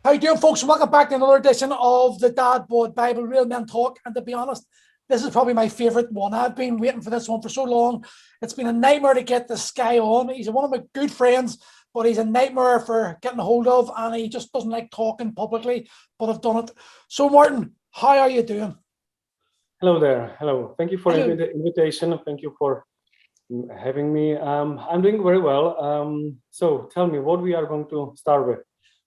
How you doing, folks? Welcome back to another edition of the DadBodBible Real Men Talk. And to be honest, this is probably my favourite one. I've been waiting for this one for so long. It's been a nightmare to get this guy on. He's one of my good friends, but he's a nightmare for getting a hold of, and he just doesn't like talking publicly, but I've done it. So, Martin, how are you doing? Hello there. Hello. Thank you for the invitation. Thank you for having me. I'm doing very well. So tell me what we are going to start with.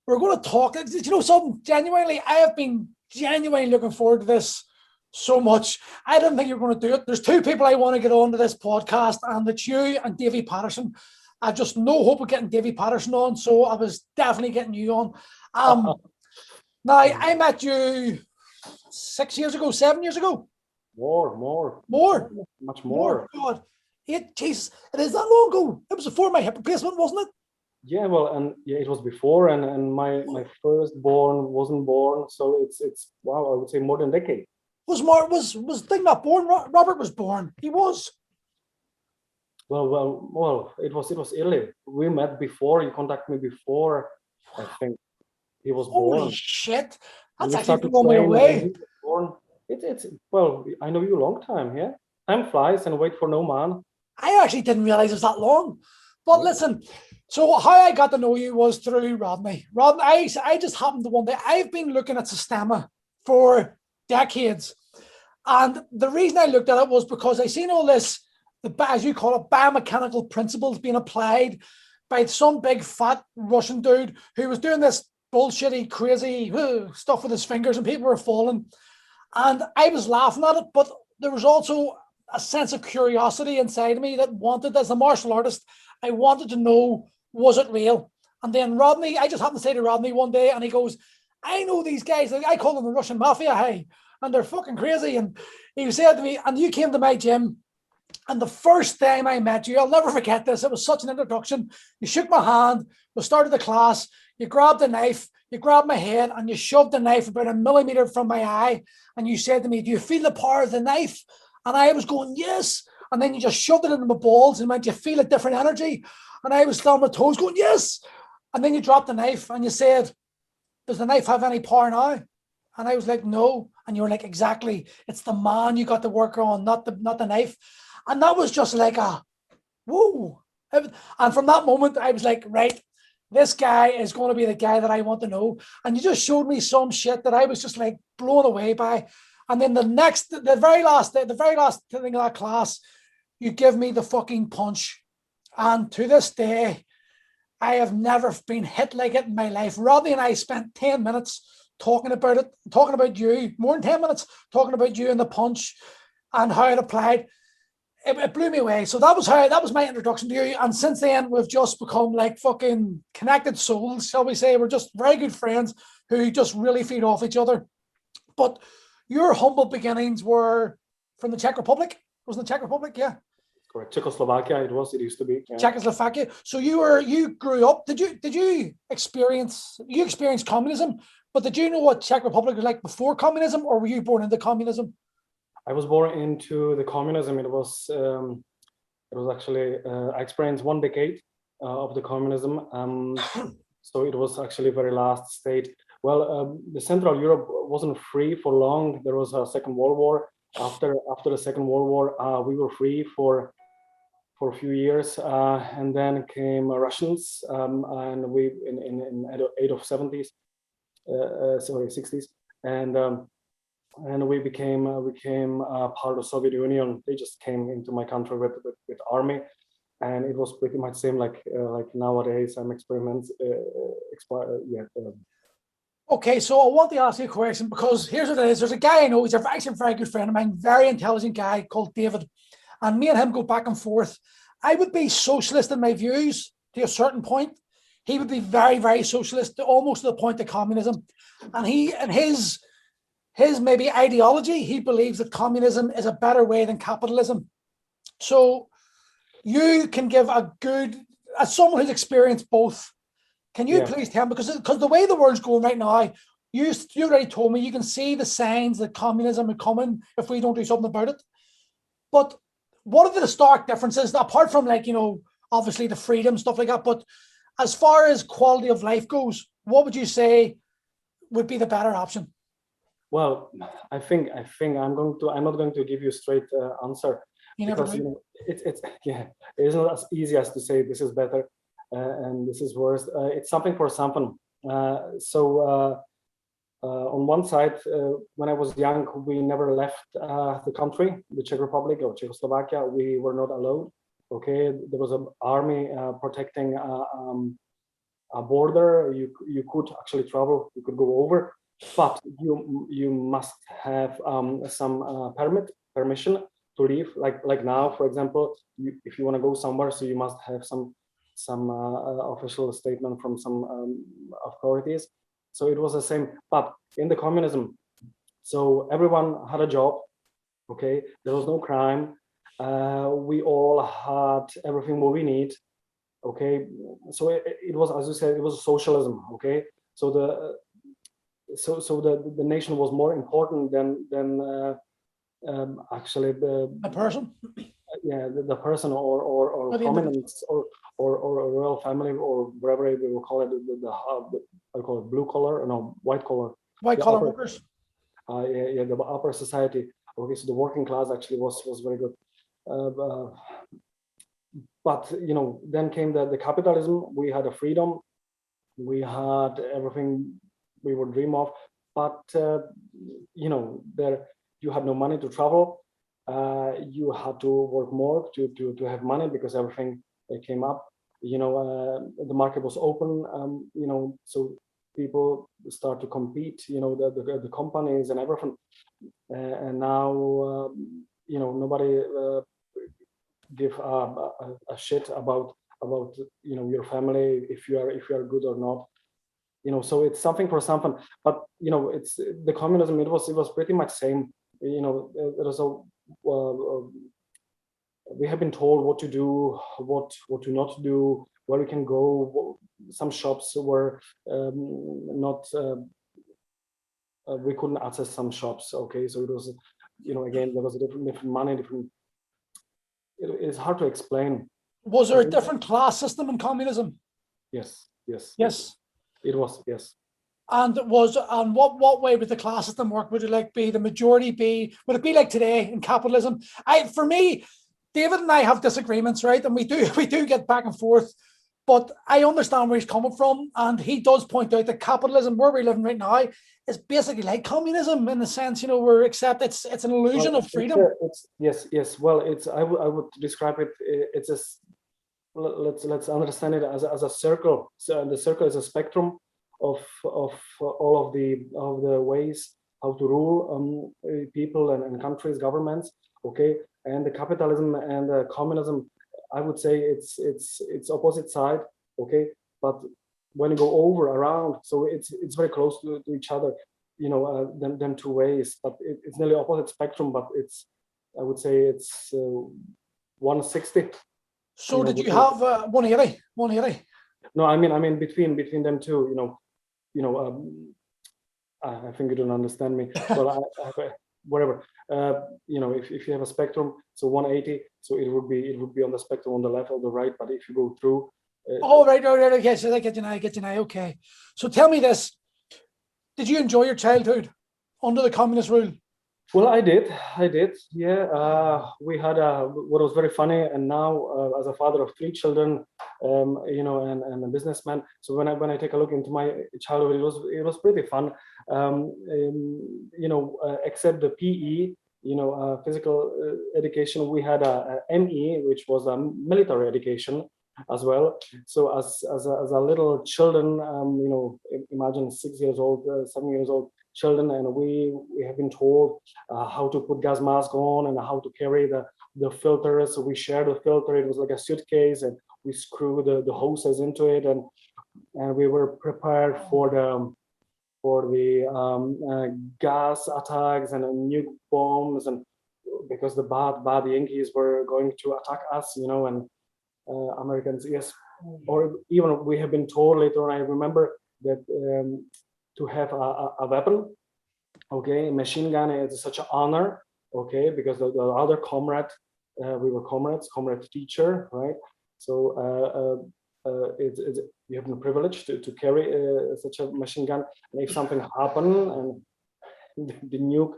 We're going to talk. You know something? Genuinely, I have been genuinely looking forward to this so much. I didn't think you were going to do it. There's two people I want to get onto this podcast, and it's you and Davy Patterson. I've just no hope of getting Davy Patterson on, so I was definitely getting you on. Now, I met you 6 years ago, 7 years ago. More. Much more. God, Jesus, it is that long ago. It was before my hip replacement, wasn't it? Yeah, well, and yeah, it was before, and my firstborn wasn't born, so it's wow, I would say more than a decade. Was Thing not born? Robert was born. He was. Well, it was early. We met before. You contacted me before. I think he was born. Holy shit! That's actually blown me away. It's well, I know you a long time. Yeah, time flies and wait for no man. I actually didn't realize it was that long. But listen, so how I got to know you was through Rodney. I just happened to one day. I've been looking at Systema for decades. And the reason I looked at it was because I seen all this, as you call it, biomechanical principles being applied by some big fat Russian dude who was doing this bullshitty, crazy stuff with his fingers, and people were falling. And I was laughing at it, but there was also a sense of curiosity inside of me that wanted, as a martial artist, I wanted to know, was it real? And then Rodney, I just happened to say to Rodney one day, and he goes, I know these guys, I call them the Russian mafia, hey, and they're fucking crazy. And he said to me, and you came to my gym, and the first time I met you, I'll never forget this, it was such an introduction. You shook my hand, we started the class, you grabbed a knife, you grabbed my head, and you shoved the knife about a millimeter from my eye, and you said to me, do you feel the power of the knife? And I was going, yes. And then you just shoved it into my balls and went, do you feel a different energy? And I was still on my toes going, yes. And then you dropped the knife and you said, does the knife have any power now? And I was like, no. And you were like, exactly. It's the man you got to work on, not the knife. And that was just like a, whoa. And from that moment, I was like, right, this guy is going to be the guy that I want to know. And you just showed me some shit that I was just like blown away by. And then the very last thing of that class, you give me the fucking punch. And to this day, I have never been hit like it in my life. Rodney and I spent 10 minutes talking about it, talking about you, more than 10 minutes, talking about you and the punch and how it applied. It blew me away. So that was my introduction to you. And since then, we've just become like fucking connected souls, shall we say. We're just very good friends who just really feed off each other. But your humble beginnings were from the Czech Republic. Wasn't the Czech Republic? Yeah. Correct. Czechoslovakia. It used to be. Yeah. Czechoslovakia. So you grew up. Did you experience communism? But did you know what Czech Republic was like before communism, or were you born into communism? I was born into the communism. It was actually I experienced 1 decade of the communism. So it was actually very last state. Well, the Central Europe wasn't free for long. There was a Second World War. After the Second World War, we were free for a few years, and then came Russians, and we in age of 70s, 60s, and we became part of the Soviet Union. They just came into my country with army, and it was pretty much same like nowadays. I'm experiments. Okay, so I want to ask you a question, because here's what it is. There's a guy I know, he's actually a very good friend of mine, very intelligent guy called David. And me and him go back and forth. I would be socialist in my views to a certain point. He would be very, very socialist, almost to the point of communism. And his maybe ideology, he believes that communism is a better way than capitalism. So you can give a good, as someone who's experienced both, can you please tell me, because the way the world's going right now, you already told me you can see the signs that communism is coming if we don't do something about it. But what are the stark differences, apart from obviously the freedom, stuff like that, but as far as quality of life goes, what would you say would be the better option? Well, I think I'm not going to give you a straight answer, because it's yeah, it's not as easy as to say this is better and this is worse. It's something for something. On one side, when I was young, we never left the country, the Czech Republic or Czechoslovakia. We were not allowed. Okay, there was an army protecting a border. You could actually travel. You could go over, but you must have some permission to leave. Like now, for example, if you want to go somewhere, so you must have some official statement from some authorities. So it was the same, but in the communism, so everyone had a job. Okay, there was no crime. We all had everything what we need. Okay, so it was, as you said, it was socialism. Okay, so the nation was more important than actually the person. Yeah, the person or prominence or royal family or whatever we will call it, I call it blue collar, no, white collar. White collar workers. Yeah, the upper society. Okay, so the working class actually was very good. But you know, then came the capitalism. We had a freedom. We had everything we would dream of. But you know, there you had no money to travel. You had to work more to have money because everything came up. You know, the market was open. You know, so people start to compete. You know, the companies and everything. And now, you know, nobody give a shit about you know your family if you are good or not. You know, so it's something for something. But you know, it's the communism. It was pretty much same. You know, there was we have been told what to do, what to not do, where we can go. Some shops were not. We couldn't access some shops. Okay, so it was, you know, again there was a different money, different. It's hard to explain. Was there a different class system in communism? Yes. It was, yes. And what way would the class system work? Would it like be the majority would it be like today in capitalism? For me, David and I have disagreements, right? And we do get back and forth, but I understand where he's coming from. And he does point out that capitalism, where we're living right now, is basically like communism in the sense, you know, we're except it's an illusion of freedom. Yes. Well, I would describe it. It's a let's understand it as a circle. So the circle is a spectrum of all of the ways how to rule people and countries, governments. Okay, and the capitalism and the communism, I would say it's opposite side. Okay, but when you go around, so it's very close to each other. You know, them two ways, but it's nearly opposite spectrum. But I would say it's 160. So did you have 180? 180? No, I mean between them two. You know, I think you don't understand me. Well, whatever. You know, if you have a spectrum, so 180, so it would be on the spectrum on the left or the right. But if you go through. Right. Okay, so I get you now. Okay. So tell me this: did you enjoy your childhood under the communist rule? Well, I did. Yeah. We had what was very funny, and now as a father of 3 children, you know, and a businessman. So when I take a look into my childhood, it was pretty fun. You know, except the PE, you know, physical education, we had a ME, which was a military education as well. So as a little children, you know, imagine 6 years old, 7 years old children, and we have been told how to put gas mask on and how to carry the filters. So we shared the filter. It was like a suitcase, and we screw the hoses into it, and we were prepared for the gas attacks and nuke bombs, and because the bad Yankees were going to attack us, you know, and Americans, yes, or even we have been told later on. I remember that to have a weapon, okay, machine gun is such an honor, okay, because the other comrade, we were comrade teacher, right? So you have the privilege to carry such a machine gun, and if something happened and the nuke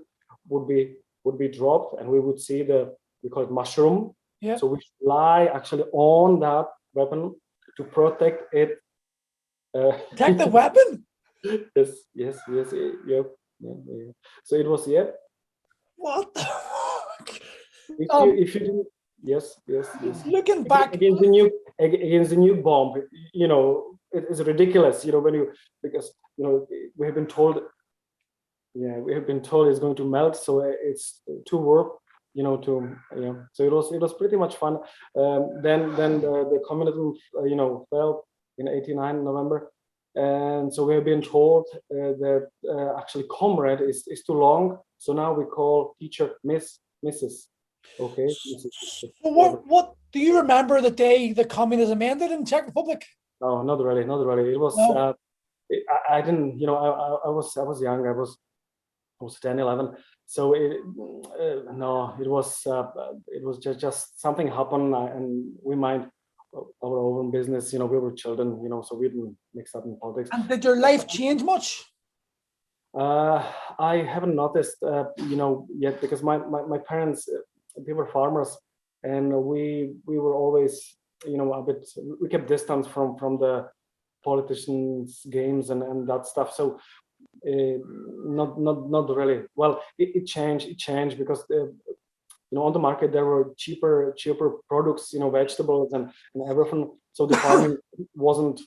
would be dropped, and we would see we call it mushroom. Yeah. So we fly actually on that weapon to protect it. Protect the weapon. Yes, yeah. So it was, yeah. What the fuck? If you didn't, yes. Looking back against the nuke bomb, it is ridiculous. Because we have been told. Yeah, we have been told it's going to melt, so it's too warm. So it was pretty much fun. Then the communism fell in '89 November, and so we have been told that actually comrade is too long, so now we call teacher Mrs. Okay. So what do you remember the day the communism ended in Czech Republic? No, not really. It was No. I didn't, I was young. I was 10, 11. So it was just something happened, and we mind our own business. We were children, so we didn't mix up in politics. And did your life change much? I haven't noticed, yet, because my parents, they were farmers, and we were always, a bit. We kept distance from the politicians' games and that stuff. So. Not really. Well, it changed because on the market there were cheaper products, vegetables and everything. So the farming wasn't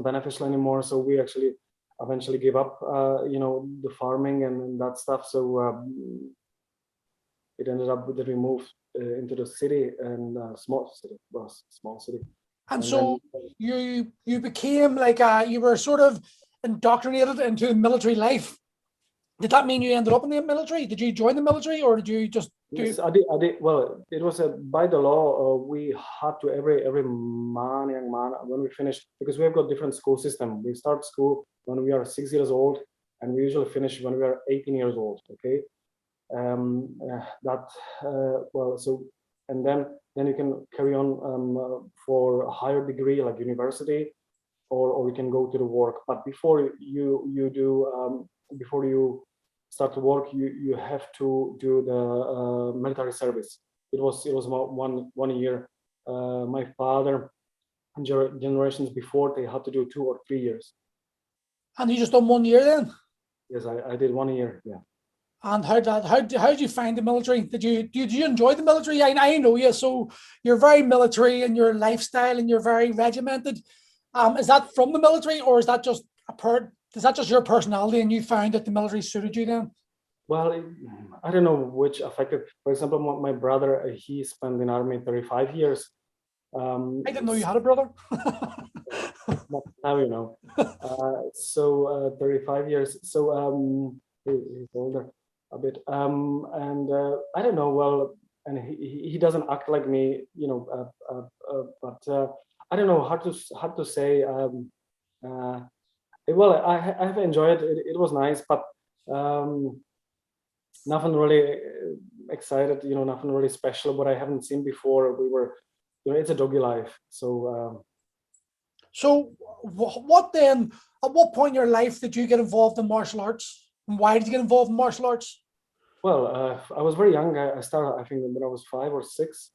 beneficial anymore. So we actually eventually gave up, the farming and that stuff. So it ended up that we moved into the city, and small city. And so then you became like you were sort of indoctrinated into military life. Did that mean you ended up in the military? Did you join the military, or did you just do? Yes, I did. Well, it was by the law. We had to every young man when we finished, because we have got different school system. We start school when we are 6 years old, and we usually finish when we are 18 years old. Okay, so and then you can carry on for a higher degree like university, or you can go to the work. But before you start to work, you have to do the military service. It was about 1 year. My father, generations before, they had to do 2 or 3 years. And you just done 1 year then? Yes, I did 1 year. Yeah. And how did you find the military? Did you enjoy the military? I know you, so you're very military in your lifestyle, and you're very regimented. Is that from the military, or is that just your personality, and you found that the military suited you then? Well, I don't know which affected. For example, my brother, he spent in army 35 years. I didn't know you had a brother. Now 35 years. So he's older a bit. And I don't know. Well, and he doesn't act like me, but I don't know how to say. Well, I have enjoyed it. It was nice, but nothing really excited. Nothing really special. What I haven't seen before. We were, it's a doggy life. So. So what then? At what point in your life did you get involved in martial arts? And why did you get involved in martial arts? Well, I was very young. I started, I think, when I was 5 or 6,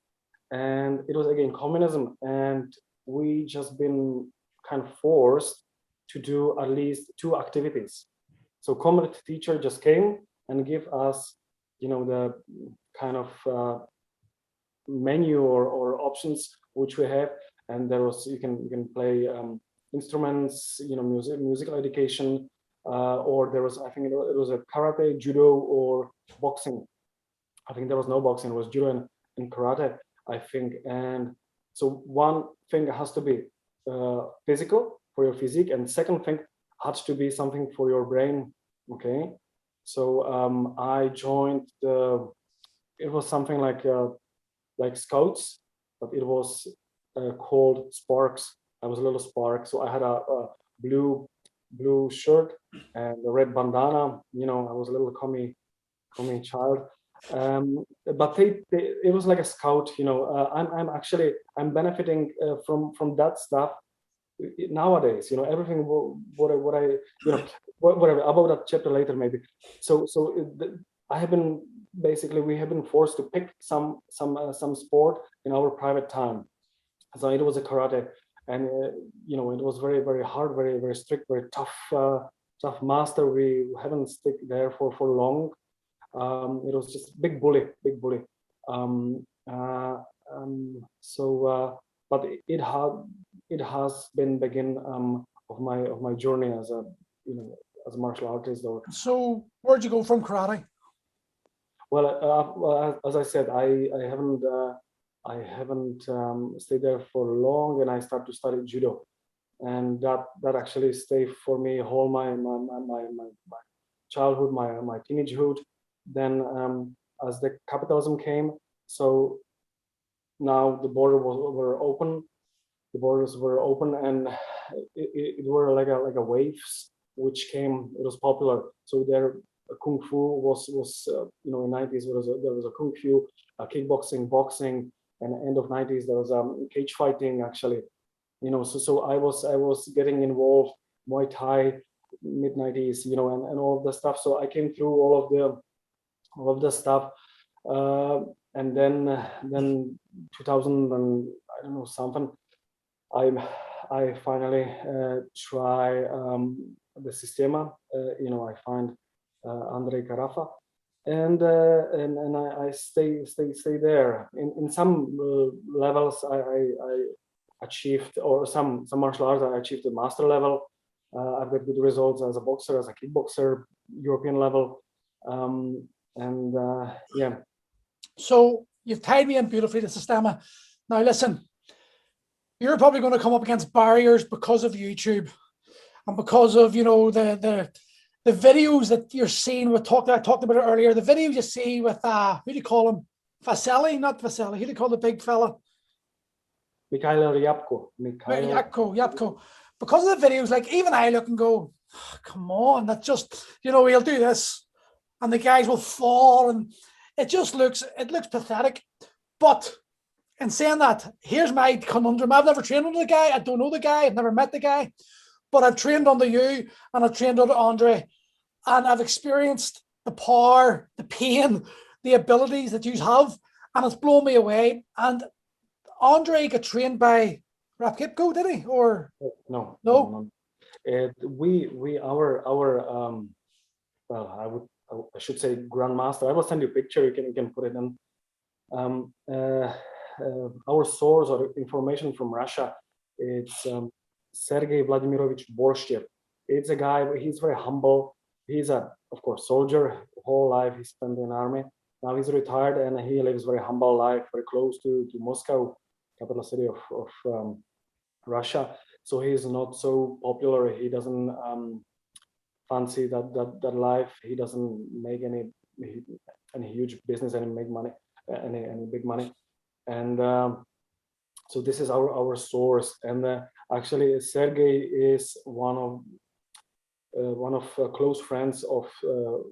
and it was again communism, and we just been kind of forced to do at least 2 activities. So communist teacher just came and give us, the kind of menu or options which we have, and there was you can play instruments, musical education. Or there was, I think it was a karate, judo, or boxing. I think there was no boxing, it was judo and karate, I think. And so one thing has to be physical for your physique, and second thing has to be something for your brain. Okay. So I joined it was something like scouts, but it was called Sparks. I was a little spark. So I had a blue shirt and a red bandana. I was a little commie child. But it was like a scout, you know. I'm benefiting from that stuff nowadays, you know. Everything what I you know, whatever about that chapter later maybe. So I have been basically, we have been forced to pick some sport in our private time. So it was a karate, and you know, it was very hard, very strict, very tough master. We haven't stick there for long. It was just big bully. Um, uh, but it has been begin of my journey as a, you know, as a martial artist. Or So where'd you go from karate? well, as I said, I haven't stayed there for long, and I started to study judo, and that actually stayed for me whole my childhood, my teenagehood. Then as the capitalism came, so now the were open, the borders were open, and it were like a waves which came. It was popular, so there kung fu was you know, in 90s there was a kung fu, kickboxing, boxing, and end of 90s there was cage fighting actually, you know. So I was getting involved, Muay Thai, mid 90s, you know, and all of the stuff. So I came through all of the stuff, and then 2000 and I don't know something, I finally try the Systema. You know, I find Andrei Carafa, and I stay there. In some levels, I achieved, or some martial arts, I achieved the master level. I've got good results as a boxer, as a kickboxer, European level, and yeah. So you've tied me in beautifully to Systema. Now listen, you're probably going to come up against barriers because of YouTube and because of, you know, the videos that you're seeing with I talked about it earlier. The videos you see with who do you call him? Vasily, not Vasily. Who do you call the big fella? Mikhail Ryabko. Yapko. Because of the videos, like even I look and go, oh, come on, that just, you know, he'll do this and the guys will fall, and it looks pathetic. But in saying that, here's my conundrum. I've never trained under the guy. I don't know the guy. I've never met the guy, but I've trained under you and I've trained under Andre, and I've experienced the power, the pain, the abilities that you have, and it's blown me away. And Andre got trained by Rapkipko, did he? Or no? No. Our well, I should say grandmaster. I will send you a picture. You can put it in. Our source or information from Russia, it's Sergei Vladimirovich Borshtev. It's a guy. He's very humble. He's of course, soldier. Whole life he spent in army. Now he's retired and he lives very humble life, very close to Moscow, capital city of Russia. So he's not so popular. He doesn't fancy that life. He doesn't make any huge business, any make money, any big money. And so this is our source. And actually, Sergei is one of close friends of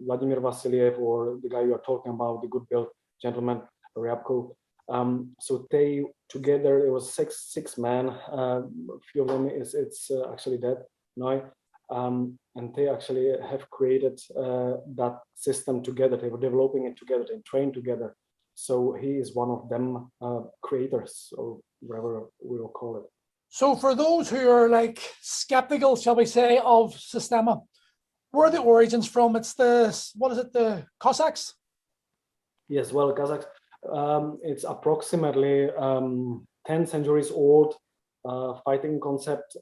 Vladimir Vasiliev, or the guy you are talking about, the good built gentleman, Ryabko. So they together, it was six men. A few of them it's actually dead now. And they actually have created that system together. They were developing it together. They trained together. So he is one of them creators, or whatever we will call it. So for those who are like skeptical, shall we say, of Systema, where are the origins from? It's the Cossacks? Yes, well, Kazakhs. It's approximately 10 centuries old fighting concept.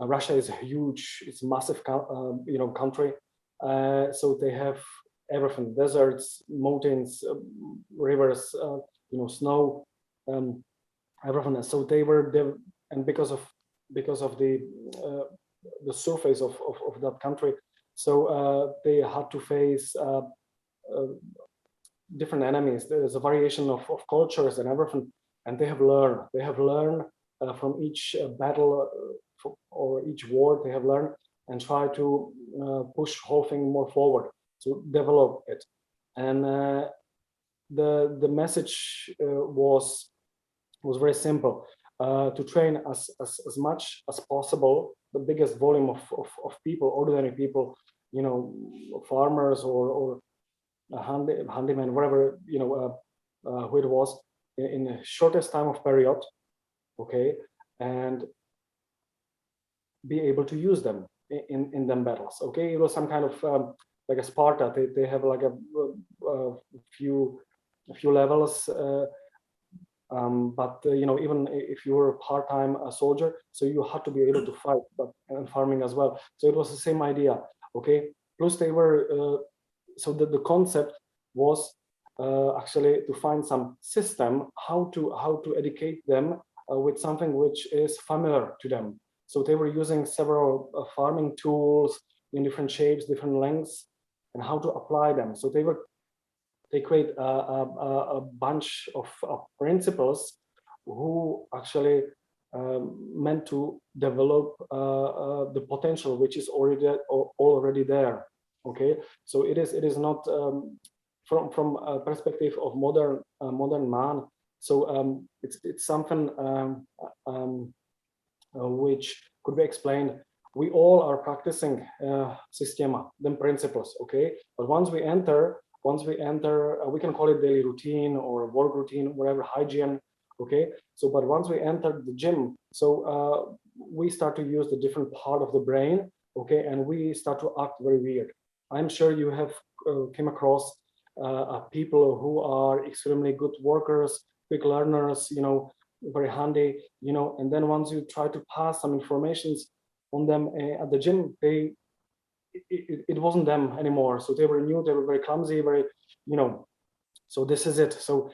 Russia is huge, it's a massive, country. So they have everything: deserts, mountains, rivers, snow, everything. So they were there, and because of the surface of that country, so they had to face different enemies. There's a variation of cultures and everything, and they have learned from each battle or each war. They have learned and try to push whole thing more forward to develop it. And the message was very simple: to train as much as possible the biggest volume of people, ordinary people, you know, farmers or handyman, whatever, you know, who it was, in the shortest time of period, okay, and be able to use them in them battles. Okay, it was some kind of like a Sparta. They have like a few levels. But you know, even if you were a part-time soldier, so you had to be able to fight, but and farming as well. So it was the same idea. Okay, plus they were so the concept was actually to find some system how to educate them with something which is familiar to them. So they were using several farming tools in different shapes, different lengths, and how to apply them. So they create a bunch of principles who actually meant to develop the potential which is already there. Okay, so it is not from a perspective of modern man. So it's something which could be explained. We all are practicing Systema, them principles. Okay, but once we enter, we can call it daily routine or work routine, whatever, hygiene. Okay, so but once we enter the gym, so we start to use the different part of the brain. Okay, and we start to act very weird. I'm sure you have came across people who are extremely good workers, quick learners, you know, very handy, you know, and then once you try to pass some informations on them at the gym, it wasn't them anymore. So they were new, they were very clumsy, very, you know, so this is it. So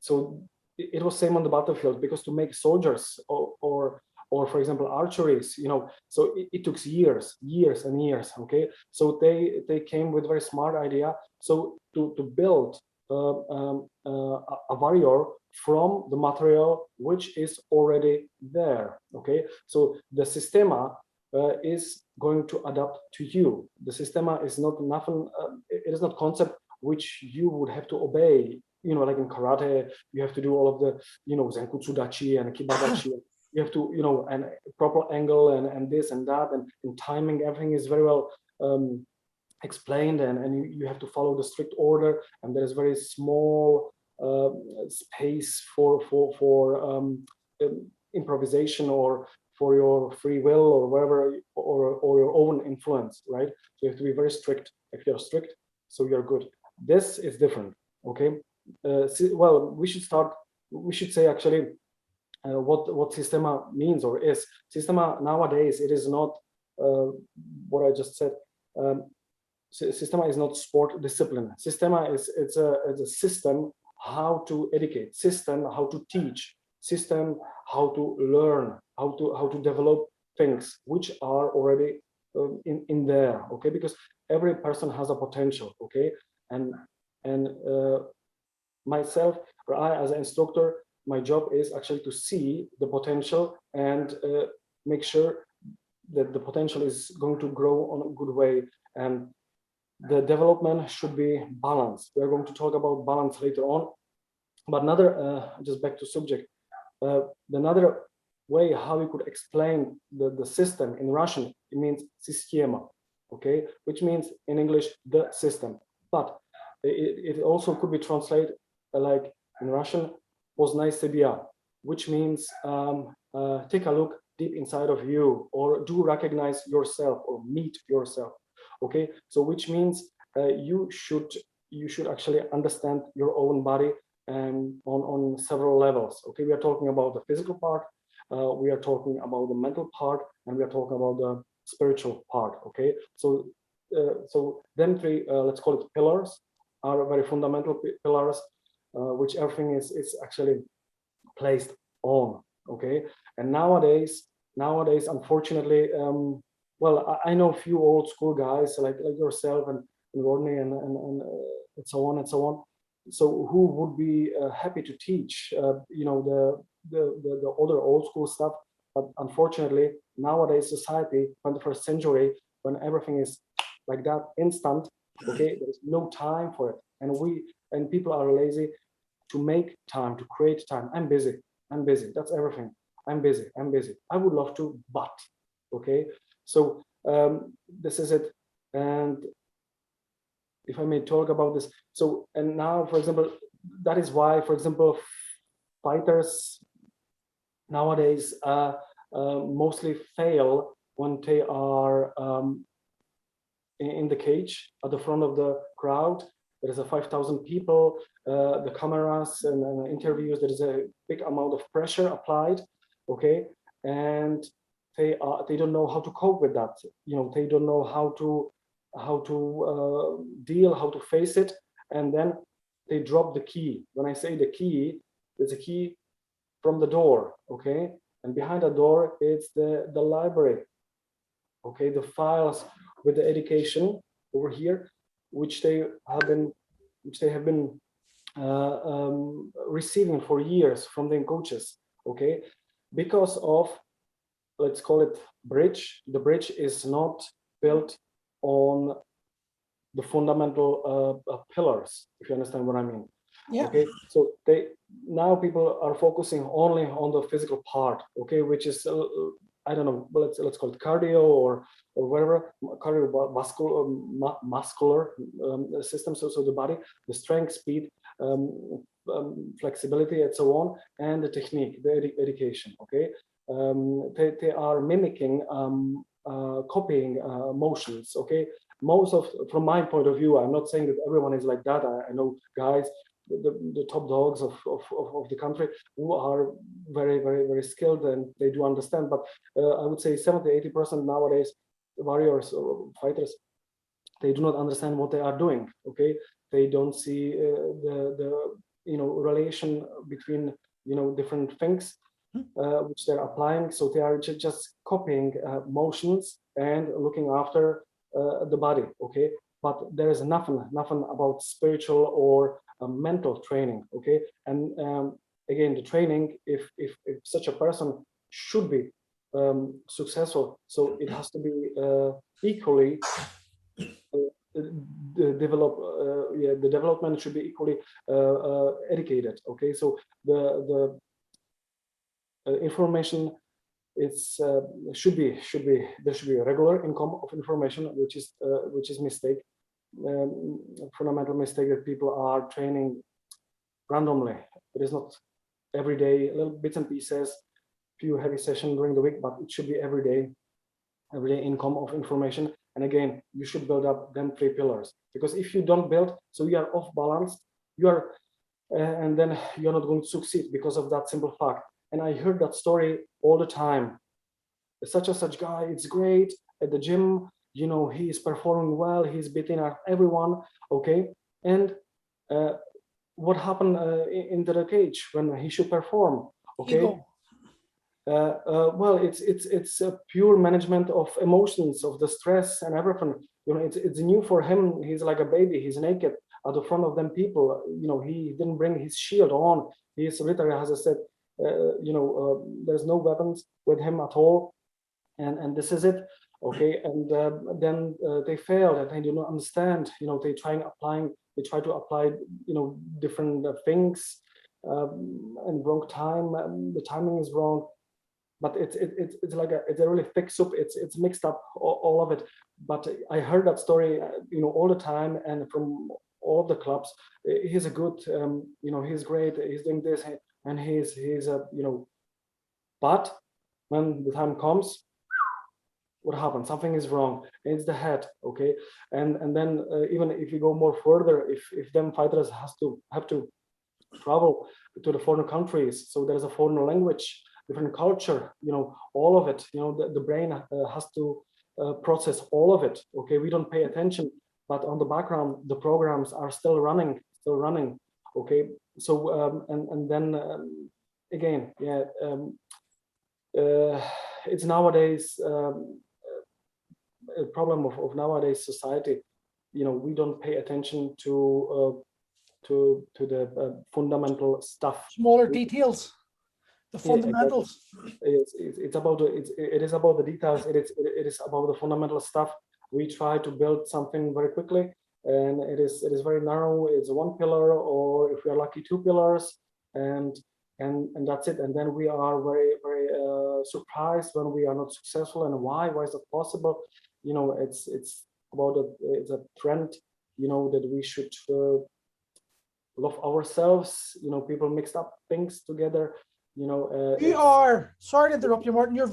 so it was same on the battlefield, because to make soldiers or for example archeries, you know, so it took years and years. Okay, so they came with very smart idea, so to build a warrior from the material which is already there. Okay, so the Systema is going to adapt to you. The Systema is not nothing, it is not concept which you would have to obey. You know, like in karate, you have to do all of the, you know, zenkutsu dachi and kibadachi. You have to, you know, and proper angle and this and that, and timing, everything is very well explained, and you have to follow the strict order, and there is very small space for improvisation or for your free will or whatever, or your own influence, right? So you have to be very strict. If you're strict, so you're good. This is different. Okay, well, we should say actually what Systema means or is. Systema nowadays, it is not what I just said. Systema is not sport discipline. Systema it's a system how to educate, system how to teach, system how to learn, how to develop things which are already in there. Okay, because every person has a potential. Okay, and myself, or I as an instructor, my job is actually to see the potential and make sure that the potential is going to grow on a good way, and the development should be balanced. We're going to talk about balance later on, but another just back to subject, another way how we could explain the system in Russian, it means Systema. Okay, which means in English the system, but it also could be translated like in Russian poznай себя, which means take a look deep inside of you, or do recognize yourself or meet yourself. Okay, so which means you should actually understand your own body and on several levels. Okay, we are talking about the physical part, we are talking about the mental part, and we are talking about the spiritual part. Okay, so so them three, let's call it pillars, are very fundamental pillars which everything is actually placed on. Okay, and nowadays unfortunately, well, I know a few old school guys like yourself and Rodney and so on and so on, so who would be happy to teach you know the other old school stuff. But unfortunately nowadays society, 21st century, when everything is like that instant, Okay, there is no time for it, and people are lazy to make time, to create time. I'm busy. That's everything. I'm busy. I would love to, but okay. So this is it. And if I may talk about this, so and now, for example, that is why, for example, fighters nowadays mostly fail when they are in the cage at the front of the crowd. There is a 5,000 people, the cameras and interviews. There is a big amount of pressure applied, okay, and they don't know how to cope with that. You know, they don't know how to deal, how to face it, and then they drop the key. When I say the key, there's a key from the door, okay, and behind the door it's the library, okay, the files with the education over here, which they have been receiving for years from their coaches, okay, because of, let's call it, bridge. The bridge is not built on the fundamental pillars, if you understand what I mean. Yeah. Okay, so now people are focusing only on the physical part, okay, which is I don't know, let's call it cardio or whatever, cardiovascular muscular system. So the body, the strength, speed, flexibility, and so on, and the technique, the education. Okay, they are mimicking, copying motions. Okay, most of, from my point of view, I'm not saying that everyone is like that. I know guys, the top dogs of the country who are very skilled, and they do understand, but I would say 70-80% nowadays warriors or fighters, they do not understand what they are doing. Okay, they don't see the relation between different things which they're applying, so they are just copying motions and looking after the body. Okay, but there is nothing about spiritual or mental training. Okay, and again, the training, if such a person should be successful, so it has to be equally the development should be equally educated. Okay, so the information, it's should be there should be a regular income of information, which is mistake, fundamental mistake, that people are training randomly. It is not every day, little bits and pieces, few heavy sessions during the week, but it should be every day income of information. And again, you should build up them 3 pillars, because if you don't build, so you are off balance, you are and then you're not going to succeed because of that simple fact. And I heard that story all the time. Such and such guy, it's great at the gym, he is performing well, he's beating up everyone. Okay, and what happened into the cage when he should perform? Okay, well, it's a pure management of emotions, of the stress and everything. It's new for him. He's like a baby. He's naked at the front of them people. He didn't bring his shield on. He's literally, as I said, there's no weapons with him at all, and this is it. Okay, and then they failed, and they do not understand. They try to apply different things and wrong time. The timing is wrong, but it's like it's a really thick soup. It's mixed up, all of it. But I heard that story all the time, and from all of the clubs. He's a good he's great, he's doing this, and he's but when the time comes, what happens? Something is wrong. It's the head. Okay, and then even if you go more further, if them fighters have to travel to the foreign countries, so there's a foreign language, different culture, all of it, the brain has to process all of it. Okay, we don't pay attention, but on the background the programs are still running. Okay, so and then again, yeah, it's nowadays a problem of nowadays society. We don't pay attention to the fundamental stuff, smaller details, the fundamentals. It's about it is about the details. It is about the fundamental stuff. We try to build something very quickly, and it is very narrow. It's one pillar, or if we are lucky, two pillars, and that's it. And then we are very surprised when we are not successful. And why is that possible? You know, it's about it's a trend, you know, that we should love ourselves. You know, people mixed up things together, you know. You are, sorry to interrupt you, Martin, you're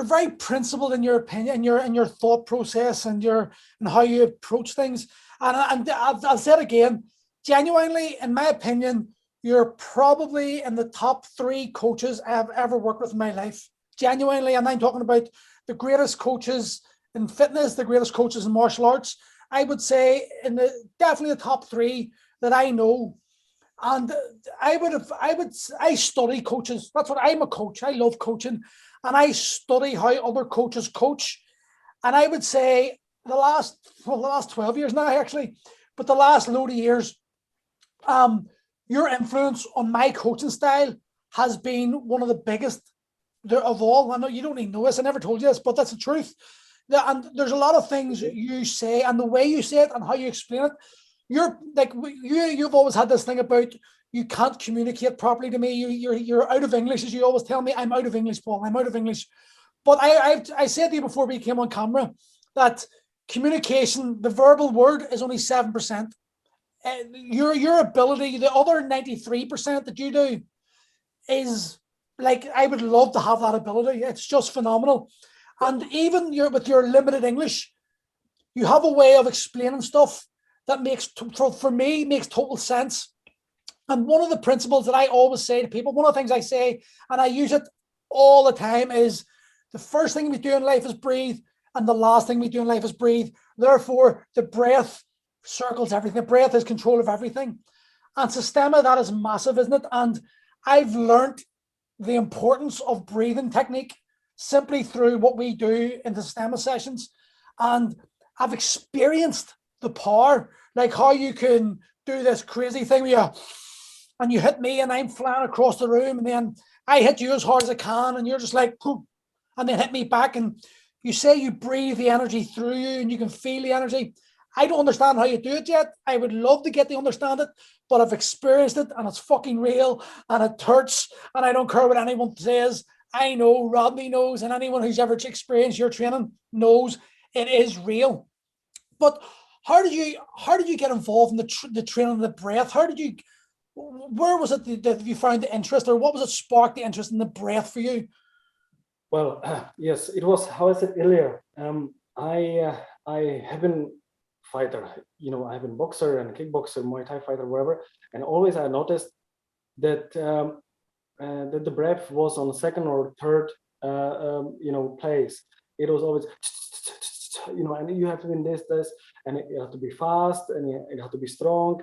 very principled in your opinion, in your thought process, and how you approach things. And I'll say it again, genuinely, in my opinion, you're probably in the top 3 coaches I've ever worked with in my life. Genuinely, and I'm talking about the greatest coaches in fitness, the greatest coaches in martial arts. I would say definitely the top 3 that I know. And I study coaches. That's what I'm a coach. I love coaching, and I study how other coaches coach. And I would say the last 12 years now, actually, but the last load of years, your influence on my coaching style has been one of the biggest of all. I know you don't even know this. I never told you this, but that's the truth. And there's a lot of things you say, and the way you say it and how you explain it. You've always had this thing about you can't communicate properly to me. You're out of English, as you always tell me. I'm out of English, Paul. I'm out of English. But I said to you before we came on camera that communication, the verbal word, is only 7%. Your ability, the other 93% that you do, is like, I would love to have that ability. It's just phenomenal. And even with your limited English, you have a way of explaining stuff that makes total sense. And one of the principles that I always say to people, one of the things I say, and I use it all the time, is the first thing we do in life is breathe, and the last thing we do in life is breathe. Therefore, the breath circles everything. The breath is control of everything. And Systema, that is massive, isn't it? And I've learned the importance of breathing technique simply through what we do in the Systema sessions. And I've experienced the power, like how you can do this crazy thing where you hit me and I'm flying across the room, and then I hit you as hard as I can, and you're just like, boom, and then hit me back. And you say you breathe the energy through you and you can feel the energy. I don't understand how you do it yet. I would love to get to understand it, but I've experienced it, and it's fucking real, and it hurts, and I don't care what anyone says. I know, Rodney knows, and anyone who's ever experienced your training knows it is real. But how did you get involved in the training of the breath? Where was it that you found the interest, or what was it sparked the interest in the breath for you? Well, yes, it was, how I said earlier, I have been fighter, you know, I've been boxer and kickboxer, Muay Thai fighter, wherever, and always I noticed that that the breath was on the second or third, you know, place. It was always, you know, and you have to be in this, and it have to be fast, and it have to be strong,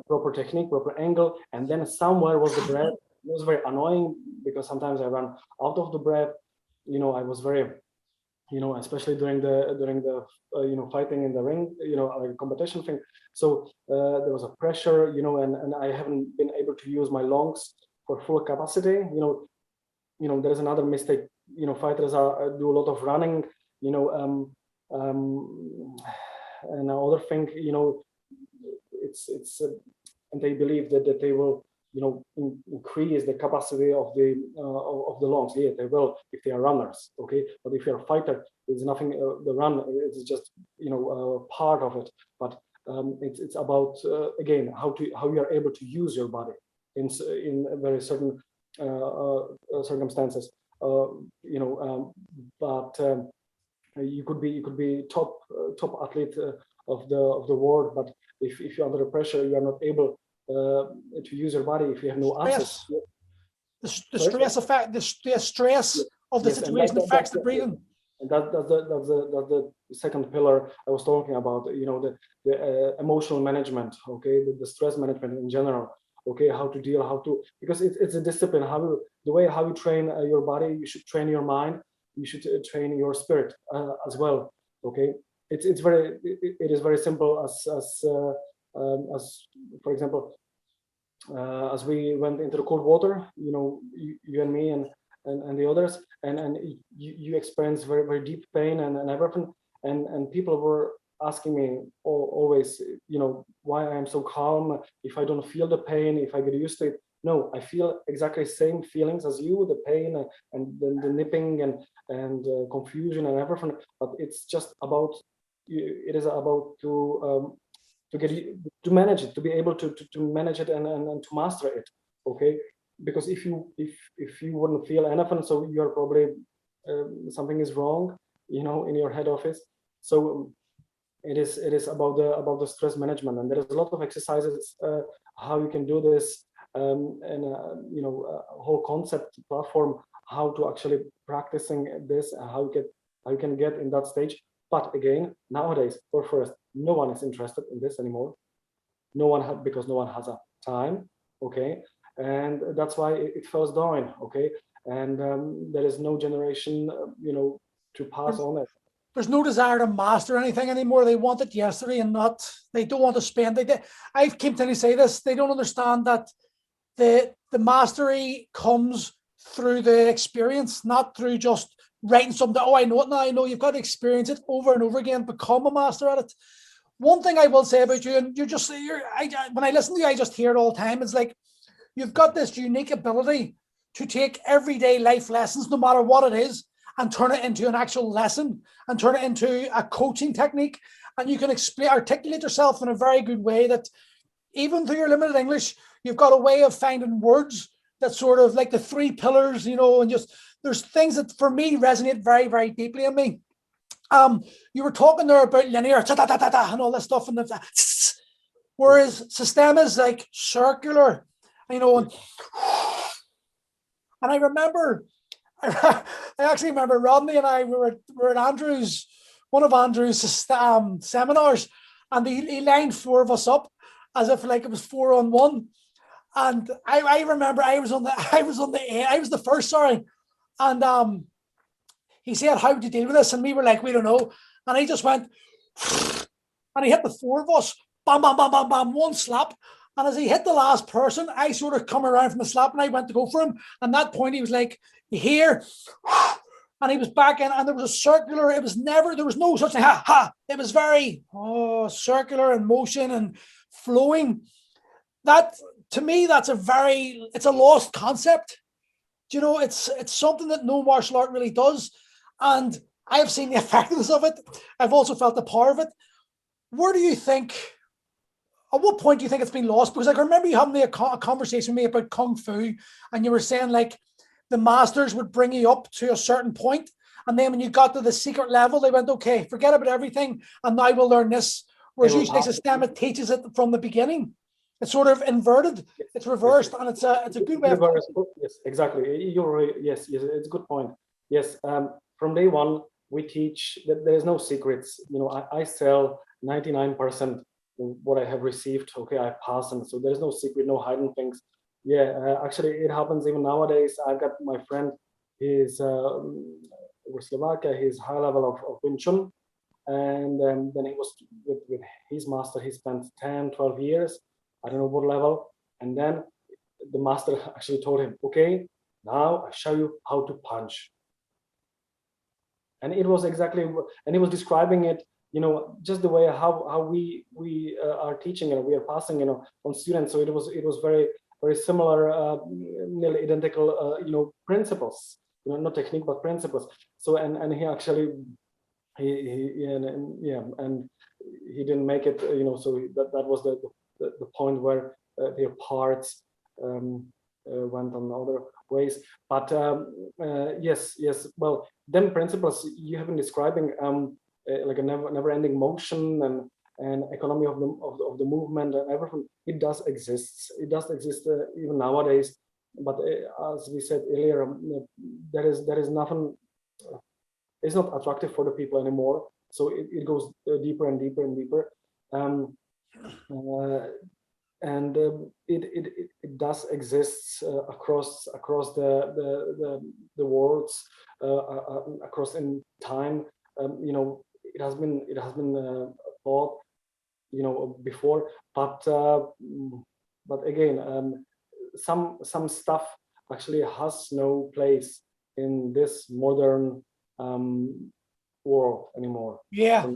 proper technique, proper angle, and then somewhere was the breath. It was very annoying because sometimes I ran out of the breath. You know, I was very, you know, especially during the you know, fighting in the ring, you know, like competition thing. So there was a pressure, you know, and I haven't been able to use my lungs for full capacity. You know, there is another mistake. You know, fighters do a lot of running. You know, and another thing, you know, it's and they believe that they will, you know, increase the capacity of the lungs. Yeah, they will if they are runners, okay. But if you're a fighter, there's nothing. The run is just, you know, part of it. But it's about again how you are able to use your body in very certain circumstances. You know, but you could be top athlete of the world, but if you're under pressure, you are not able to use your body if you have no access. The stress effect, the stress of the situation affects the breathing. And that's the second pillar I was talking about. You know, the emotional management, okay, the stress management in general. Okay, how to deal, because it's a discipline. The way how you train your body, you should train your mind. You should train your spirit as well. Okay, it is very simple as for example, as we went into the cold water, you know, you and me and the others, and you experience very, very deep pain and everything, and people were asking me always, why I am so calm, if I don't feel the pain, if I get used to it. No, I feel exactly the same feelings as you, the pain and the nipping and confusion and everything. But it's just about, it is about to manage it, to be able to manage it and to master it. Okay, because if you wouldn't feel anything, so you're probably something is wrong, in your head office. So it is about the stress management, and there is a lot of exercises how you can do this, and a whole concept platform how to actually practicing this, how you can get in that stage. But again, nowadays, for first, no one is interested in this anymore. Because no one has a time. Okay, and that's why it falls down. Okay, and there is no generation, to pass on it. There's no desire to master anything anymore. They want it yesterday and they don't want to spend. I've continually say this, they don't understand that the mastery comes through the experience, not through just writing something. Oh, I know it now. I know. You've got to experience it over and over again, become a master at it. One thing I will say about you, and when I listen to you, I just hear it all the time. It's like you've got this unique ability to take everyday life lessons, no matter what it is, and turn it into an actual lesson and turn it into a coaching technique. And you can articulate yourself in a very good way that even through your limited English, you've got a way of finding words that sort of like the 3 pillars, and just there's things that for me resonate very, very deeply in me. You were talking there about linear and all this stuff, whereas Systema is like circular, and I remember, I actually remember Rodney and I were at Andrew's, one of Andrew's seminars, and he lined 4 of us up as if like it was 4-on-1. And I remember I was the first, sorry, and he said, how would you deal with this? And we were like, we don't know. And he just went, and he hit the 4 of us, bam, bam, bam, bam, bam, 1 slap. And as he hit the last person, I sort of come around from the slap and I went to go for him. And that point, he was like, here, and he was back in, and there was a circular, there was no such thing, ha, ha. It was very circular and motion and flowing. That, to me, it's a lost concept. It's something that no martial art really does. And I have seen the effectiveness of it. I've also felt the power of it. Where do you think, at what point do you think it's been lost? Because I can remember you having a conversation with me about Kung Fu, and you were saying like the masters would bring you up to a certain point, and then when you got to the secret level, they went, okay, forget about everything, and now we'll learn this. Whereas usually Systema teaches it from the beginning. It's sort of inverted, it's reversed, and it's a good way of... Yes, exactly. You're right. Yes, it's a good point. Yes, from day one, we teach that there is no secrets. I sell 99% what I have received. Okay, I pass, and so there is no secret, no hiding things. Yeah, actually, it happens even nowadays. I've got my friend, he's over Slovakia, he's high level of Wing Chun, and then he was with his master. He spent 10, 12 years. I don't know what level, and then the master actually told him, okay, now I show you how to punch. And it was exactly, and he was describing it, just the way how we are teaching and we are passing, on students. So it was very, very similar, nearly identical, principles, not technique, but principles. So, and he actually, and he didn't make it, so that was the point where their parts went on other ways. But yes. Well, then principles you have been describing, like a never-ending motion and economy of the movement and everything. It does exist. It does exist even nowadays. But as we said earlier, there is nothing. It's not attractive for the people anymore. So it goes deeper and deeper and deeper. And it does exist across the worlds, across in time. It has been thought, before, but again, some stuff actually has no place in this modern world anymore. Yeah.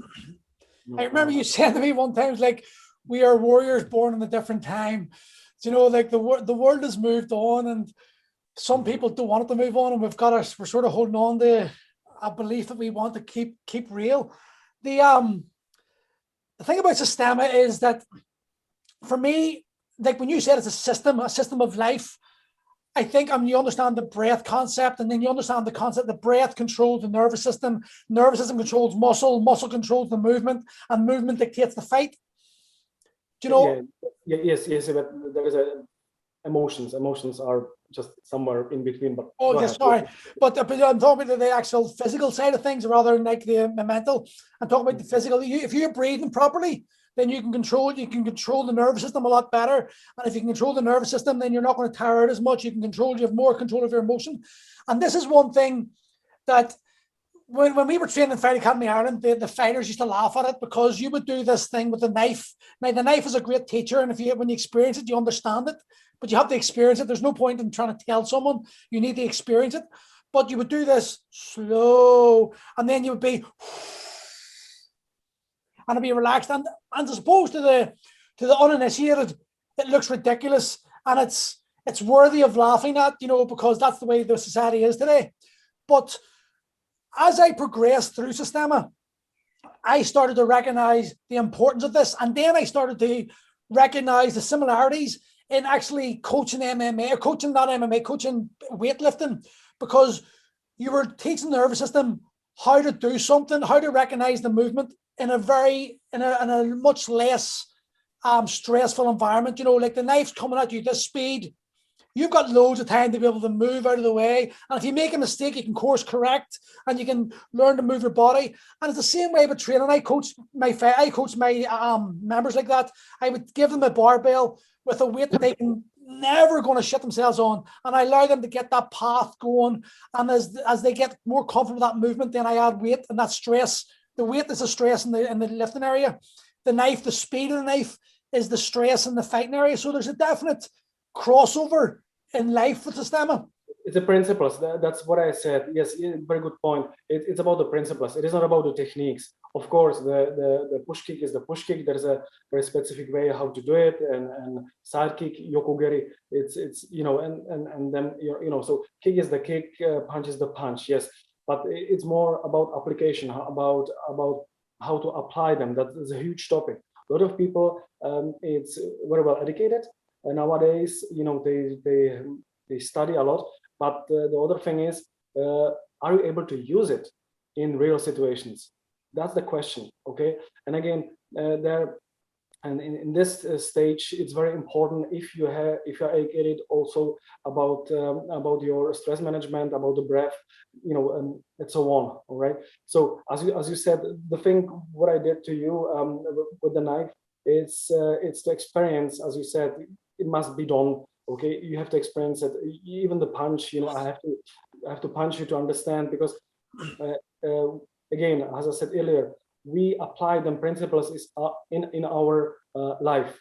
I remember you said to me one time, like, we are warriors born in a different time. You know, like the world has moved on, and some people don't want it to move on, and we're sort of holding on to a belief that we want to keep real. The thing about Systema is that, for me, like when you said it's a system of life, I think you understand the breath concept, and then you understand the concept that breath controls the nervous system controls muscle controls the movement, and movement dictates the fight. Do you know? Yes, but there is emotions are just somewhere in between. But sorry, but I'm talking about the actual physical side of things rather than like the mental. I'm talking about the physical. If you're breathing properly, then you can control the nervous system a lot better. And if you can control the nervous system, then you're not going to tire out as much. You have more control of your emotion. And this is one thing that when we were training in Fight Academy Ireland, the fighters used to laugh at it, because you would do this thing with the knife. Now, the knife is a great teacher, and when you experience it, you understand it, but you have to experience it. There's no point in trying to tell someone. You need to experience it. But you would do this slow, and then you would be, and it'd be relaxed. And as opposed to the uninitiated, it looks ridiculous, and it's worthy of laughing at, because that's the way the society is today. But as I progressed through Systema, I started to recognize the importance of this. And then I started to recognize the similarities in actually coaching coaching weightlifting, because you were teaching the nervous system how to do something, how to recognize the movement in a much less stressful environment. Like the knife's coming at you this speed. You've got loads of time to be able to move out of the way. And if you make a mistake, you can course correct, and you can learn to move your body. And it's the same way with training. I coach my members like that. I would give them a barbell with a weight that they can never going to shit themselves on. And I allow them to get that path going. And as they get more comfortable with that movement, then I add weight and that stress. The weight is the stress in the lifting area. The speed of the knife is the stress in the fighting area. So there's a definite crossover in life with Systema. It's the principles. That's what I said. Yes, very good point. It's about the principles. It is not about the techniques. Of course, the push kick is the push kick. There's a very specific way how to do it, and side kick, yokogeri. It's and then so kick is the kick, punch is the punch. Yes, but it's more about application, about how to apply them. That is a huge topic. A lot of people, it's very well educated. And nowadays, they study a lot, but the other thing is, are you able to use it in real situations? That's the question. Okay, and again, in this stage, it's very important if you are educated also about your stress management, about the breath, and so on. All right. So as you said, the thing what I did to you with the knife, it's the experience, as you said. It must be done. Okay, you have to experience it. Even the punch, I have to punch you to understand, because again, as I said earlier, we apply them principles in our life,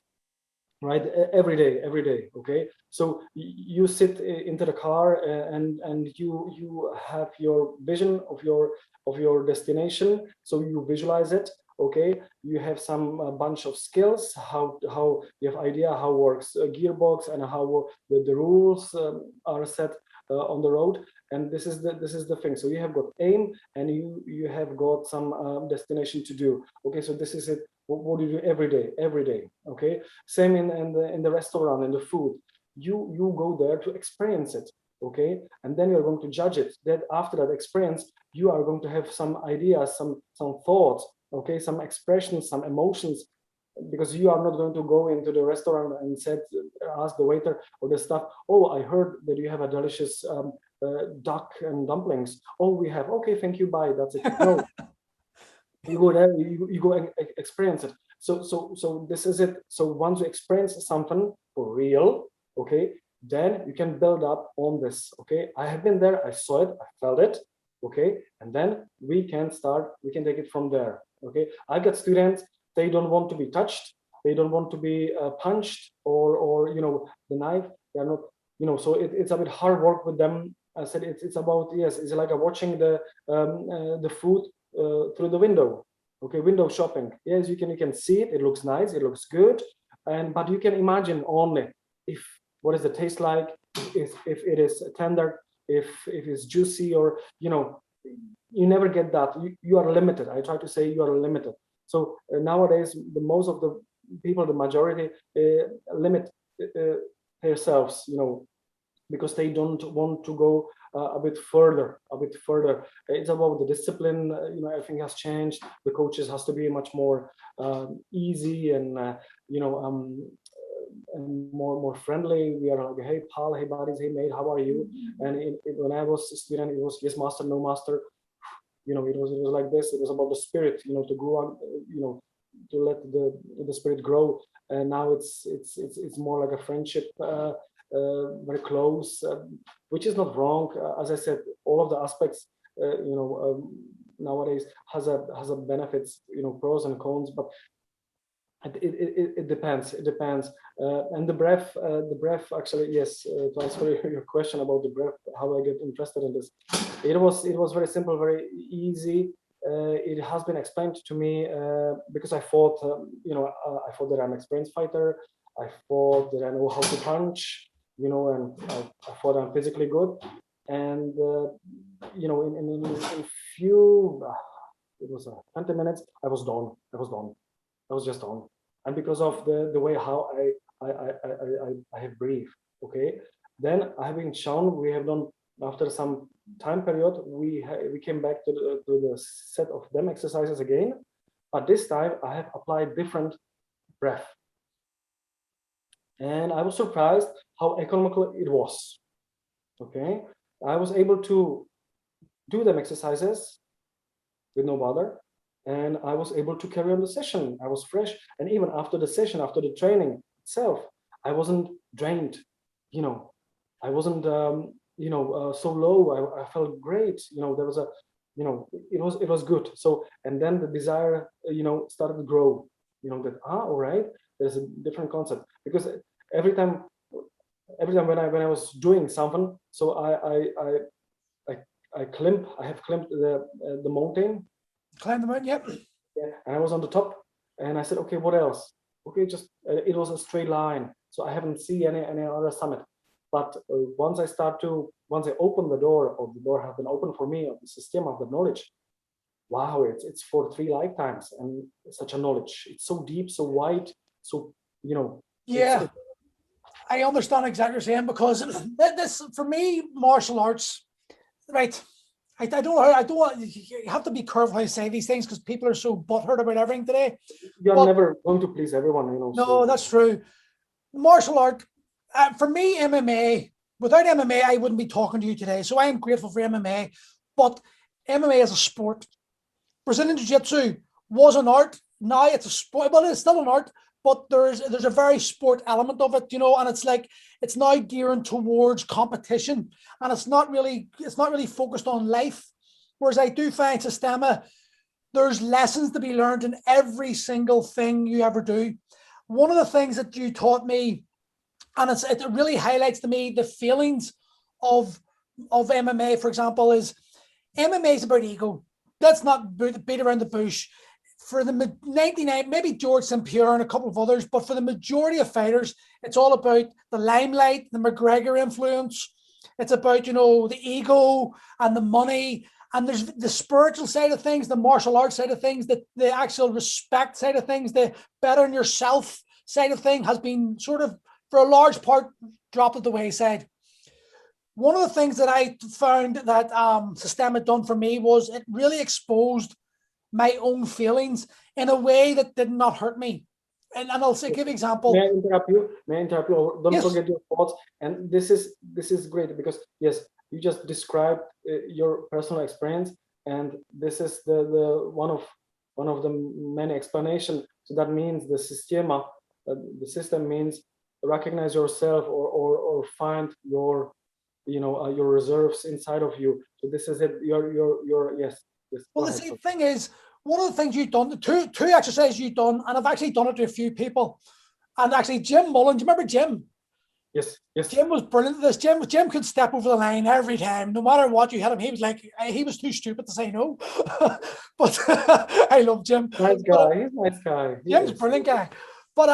right? Every day. Okay, so you sit into the car and you have your vision of your destination, so you visualize it. Okay, you have some bunch of skills, how you have idea how works a gearbox and how the rules are set on the road, and this is the thing. So you have got aim, and you have got some destination to do. Okay, so this is it. What do you do every day? Okay, same in the restaurant, in the food. You go there to experience it. Okay, and then you're going to judge it. That after that experience, you are going to have some ideas, some thoughts. Okay, some expressions, some emotions, because you are not going to go into the restaurant and ask the waiter or the staff, oh, I heard that you have a delicious duck and dumplings. Oh, we have. Okay, thank you. Bye. That's it. No, you go there. You go and experience it. So this is it. So once you experience something for real, okay, then you can build up on this. Okay, I have been there. I saw it. I felt it. Okay, and then we can take it from there. Okay, I got students, they don't want to be touched, they don't want to be punched or the knife, they're not, so it's a bit hard work with them. I said it's about, yes, it's like watching the food through the window. Okay, window shopping. Yes, you can see it. It looks nice. It looks good. But you can imagine only if what is the taste like, if it is tender, if it's juicy, or you never get that. You are limited. I try to say you are limited. So nowadays, the most of the people, the majority, limit themselves, because they don't want to go a bit further. It's about the discipline. Everything has changed. The coaches has to be much more easy and and more friendly. We are like, hey pal, hey buddies, hey mate, how are you? And when I was a student, it was yes master, no master. It was like this. It was about the spirit, to grow up, to let the spirit grow. And now it's more like a friendship, very close, which is not wrong. As I said, all of the aspects, nowadays has a benefits, pros and cons, but it depends. And the breath actually, yes, to answer your question about the breath, how I get interested in this, it was very simple, very easy. It has been explained to me because I thought I thought that I'm an experienced fighter. I thought that I know how to punch, and I thought I'm physically good. And in a few, it was 20 minutes, I was done. I was just done. And because of the way how I have breathed, okay. Then I have been shown, we have done after some time period, we came back to the set of them exercises again, but this time I have applied different breath, and I was surprised how economical it was. Okay, I was able to do them exercises with no bother. And I was able to carry on the session. I was fresh. And even after the session, after the training itself, I wasn't drained. I wasn't, so low. I felt great. There was it was good. So, and then the desire, started to grow, that, all right, there's a different concept. Because every time when I was doing something, so I have climbed the mountain. Climb the mountain, yep. Yeah, and I was on the top, and I said, okay, what else? Okay, just it was a straight line, so I haven't seen any other summit. But once I open the door, or the door has been open for me of the system of the knowledge, wow, it's for 3 lifetimes, and such a knowledge. It's so deep, so wide, so Yeah, I understand exactly what you're saying, because this for me, martial arts, right? I don't want, you have to be careful how you say these things, because people are so butthurt about everything today. You're never going to please everyone, No, so. that's true. Martial art, for me, MMA, without MMA, I wouldn't be talking to you today. So I am grateful for MMA, but MMA is a sport. Brazilian Jiu-Jitsu was an art. Now it's a sport, but it's still an art. But there's a very sport element of it, and it's like it's now gearing towards competition, and it's not really focused on life. Whereas I do find Systema, there's lessons to be learned in every single thing you ever do. One of the things that you taught me, and it really highlights to me the feelings of MMA, for example, is MMA is about ego. Let's not beat around the bush. For the 99, maybe George St. Pierre and a couple of others, but for the majority of fighters, it's all about the limelight, the McGregor influence. It's about, the ego and the money. And there's the spiritual side of things, the martial arts side of things, the actual respect side of things, the bettering yourself side of thing has been sort of, for a large part, dropped at the wayside. One of the things that I found that Systema done for me was it really exposed my own feelings in a way that did not hurt me. And I'll give an example. May I interrupt you? Don't Yes. forget your thoughts. And this is great, because yes, you just described your personal experience, and this is the one of the many explanations. So that means the Systema, the system means recognize yourself, or find your your reserves inside of you. So this is it. Your yes. Well, the thing is, one of the things you've done, the two exercises you've done, and I've actually done it to a few people, and actually Jim Mullen, do you remember Jim? Yes, yes. Jim was brilliant at this. Jim could step over the line every time, no matter what you hit him. He was like, he was too stupid to say no. But I love Jim. Nice guy. He's a nice guy. Jim's a brilliant guy. But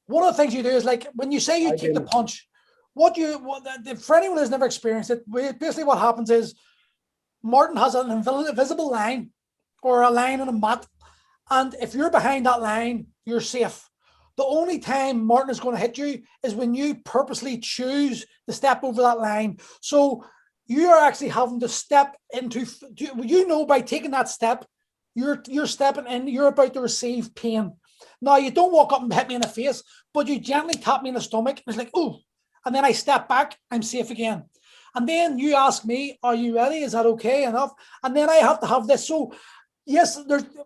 one of the things you do is, like, when you say you take the punch, for anyone who's never experienced it, basically what happens is Martin has an invisible line, or a line on a mat, and if you're behind that line, you're safe. The only time Martin is going to hit you is when you purposely choose to step over that line. So you are actually having to step into, by taking that step, you're stepping in, you're about to receive pain. Now, you don't walk up and hit me in the face, but you gently tap me in the stomach. It's like, oh, and then I step back, I'm safe again. And then you ask me, are you ready? Is that okay enough? And then I have to have this. So yes,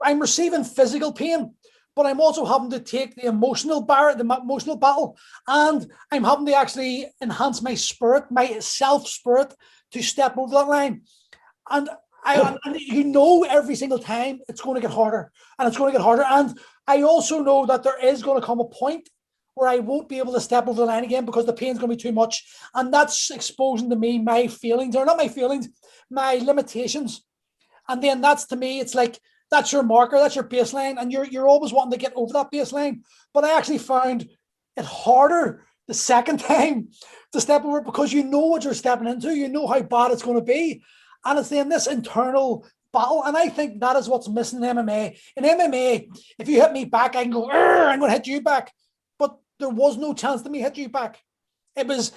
I'm receiving physical pain, but I'm also having to take the emotional battle, and I'm having to actually enhance my spirit, my self-spirit, to step over that line. And every single time it's going to get harder, and it's going to get harder. And I also know that there is going to come a point where I won't be able to step over the line again because the pain's going to be too much. And that's exposing to me my feelings, or not my feelings, my limitations. And then that's, to me, it's like, that's your marker, that's your baseline, and you're always wanting to get over that baseline. But I actually found it harder the second time to step over it, because you know what you're stepping into, you know how bad it's going to be, and it's then this internal battle. And I think that is what's missing in MMA. In MMA, if you hit me back, I can go, I'm going to hit you back. But there was no chance to me hit you back. It was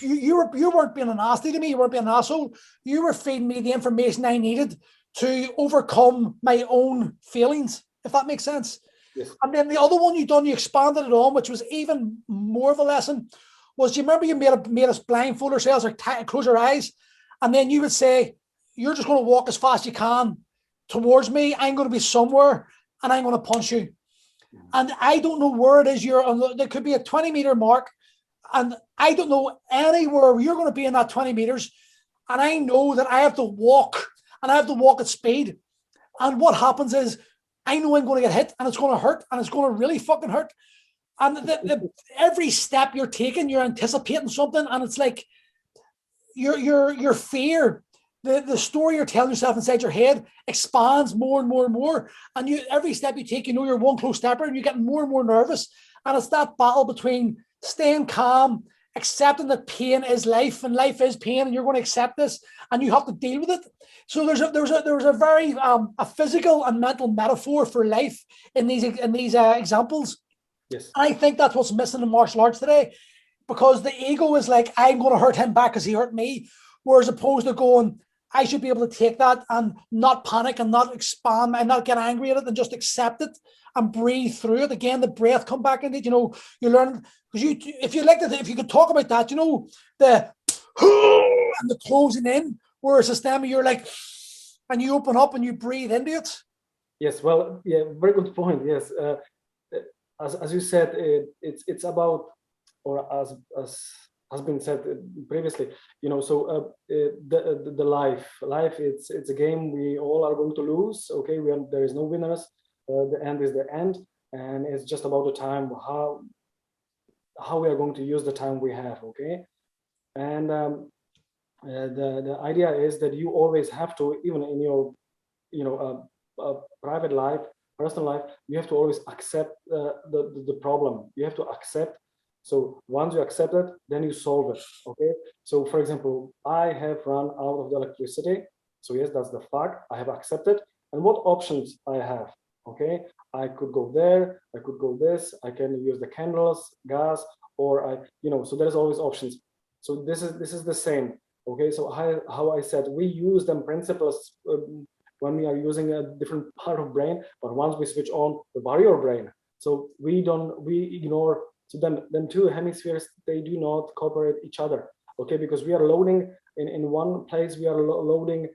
you weren't being nasty to me, you weren't being an asshole. You were feeding me the information I needed to overcome my own feelings, if that makes sense. Yes. And then the other one you expanded it on, which was even more of a lesson, was, do you remember you made us blindfold ourselves, or close our eyes, and then you would say, you're just going to walk as fast as you can towards me, I'm going to be somewhere, and I'm going to punch you. And I don't know where it is you're on. There could be a 20-meter mark, and I don't know anywhere where you're going to be in that 20 meters, and I know that I have to walk, and I have to walk at speed. And what happens is, I know I'm going to get hit, and it's going to hurt, and it's going to really fucking hurt. And every step you're taking, you're anticipating something, and it's like your fear, the story you're telling yourself inside your head expands more and more and more. And every step you take, you're one close stepper, and you're getting more and more nervous. And it's that battle between staying calm, accepting that pain is life, and life is pain, and you're going to accept this, and you have to deal with it. So there was a very a physical and mental metaphor for life in these examples. Yes. And I think that's what's missing in martial arts today, because the ego is like, I'm going to hurt him back because he hurt me, whereas opposed to going, I should be able to take that and not panic and not expand and not get angry at it, and just accept it and breathe through it. Again, the breath come back in it. You learn, because if you could talk about that, the and the closing in, whereas Systema, you're like, and you open up and you breathe into it. Yes, well, yeah, very good point. Yes, as you said, it's about, or as has been said previously, so the life, it's a game we all are going to lose. Okay, there is no winners. The end is the end, and it's just about the time, how we are going to use the time we have. Okay, and the idea is that you always have to, even in your private life, personal life, you have to always accept the problem. You have to accept. So once you accept it, then you solve it. Okay. So for example, I have run out of the electricity. So yes, that's the fact. I have accepted. And what options I have? Okay. I could go there. I could go this. I can use the candles, gas, or so there's always options. So this is the same. Okay. So how I said, we use them principles when we are using a different part of brain, but once we switch on the warrior brain, so we ignore. So then two hemispheres, they do not cooperate each other, okay? Because we are loading in one place, we are loading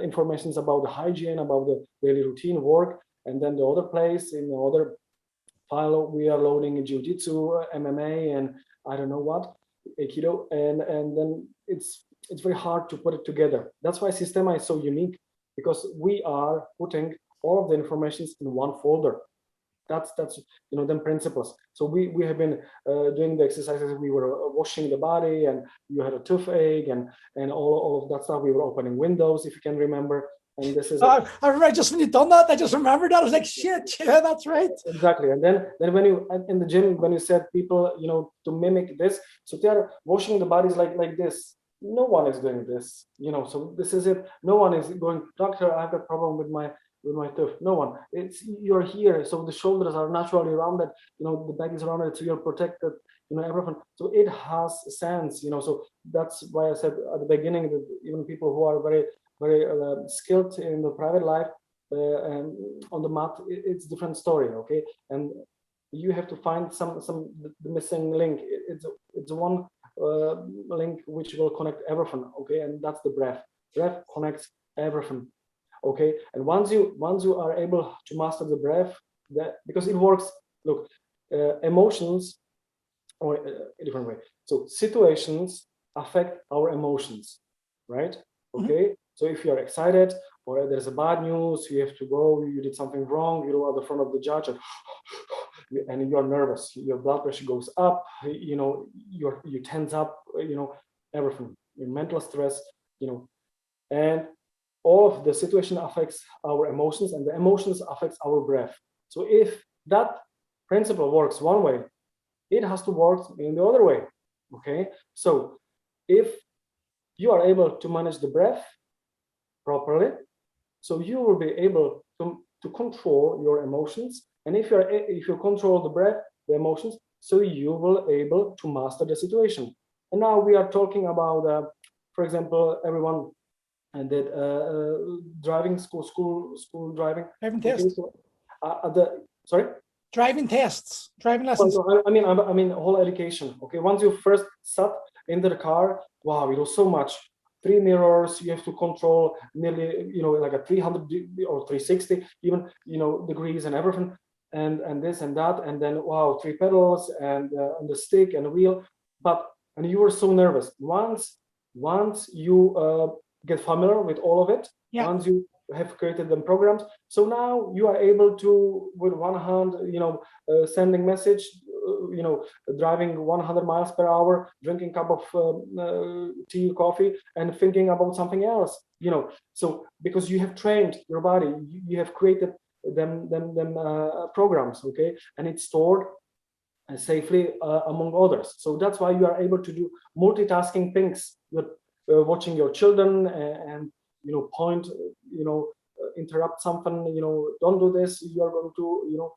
informations about the hygiene, about the daily routine work, and then the other place, in the other file, we are loading jiu-jitsu, MMA, and I don't know what, aikido, and then it's very hard to put it together. That's why Systema is so unique, because we are putting all of the informations in one folder. That's them principles. So we have been doing the exercises. We were washing the body, and you had a toothache, and all of that stuff. We were opening windows, if you can remember. And this is I remember just when you'd done that, I just remembered that. I was like, shit, yeah, that's right. Exactly. And then when you in the gym, when you said people, to mimic this, so they are washing the bodies like this. No one is doing this, so this is it. No one is going, doctor, I have a problem with my tooth. No one. It's, you're here, so the shoulders are naturally rounded, the back is rounded, so you're protected, everything. So it has sense, so that's why I said at the beginning that even people who are very skilled in the private life, and on the mat, it's different story. Okay, and you have to find the missing link. It's one link which will connect everything. Okay, and that's the breath. Breath connects everything. Okay, and once you are able to master the breath, because it works. Look, emotions, or a different way. So situations affect our emotions, right? Okay. So if you are excited, or there's a bad news, you have to go, you did something wrong, you're at the front of the judge, and you're nervous, your blood pressure goes up, you tense up, everything, your mental stress, and all of the situation affects our emotions, and the emotions affects our breath. So if that principle works one way, it has to work in the other way. Okay. So if you are able to manage the breath properly, so you will be able to control your emotions. And if you control the breath, the emotions, so you will able to master the situation. And now we are talking about, for example, everyone did driving school driving. Driving tests. Okay, so, sorry. Driving tests, driving lessons. Well, I mean, whole education. Okay, once you first sat into the car, wow, it was so much. 3 mirrors, you have to control nearly, like a 300 or 360 even, degrees and everything, and this and that, and then wow, 3 pedals and the stick and the wheel. And you were so nervous. Once you get familiar with all of it, yeah. Once you have created them programs, so now you are able to, with one hand, sending message, driving 100 miles per hour, drinking a cup of tea, coffee, and thinking about something else. So because you have trained your body, you have created them programs, okay, and it's stored safely among others. So that's why you are able to do multitasking things. You're watching your children and point, interrupt something, don't do this, you're going to,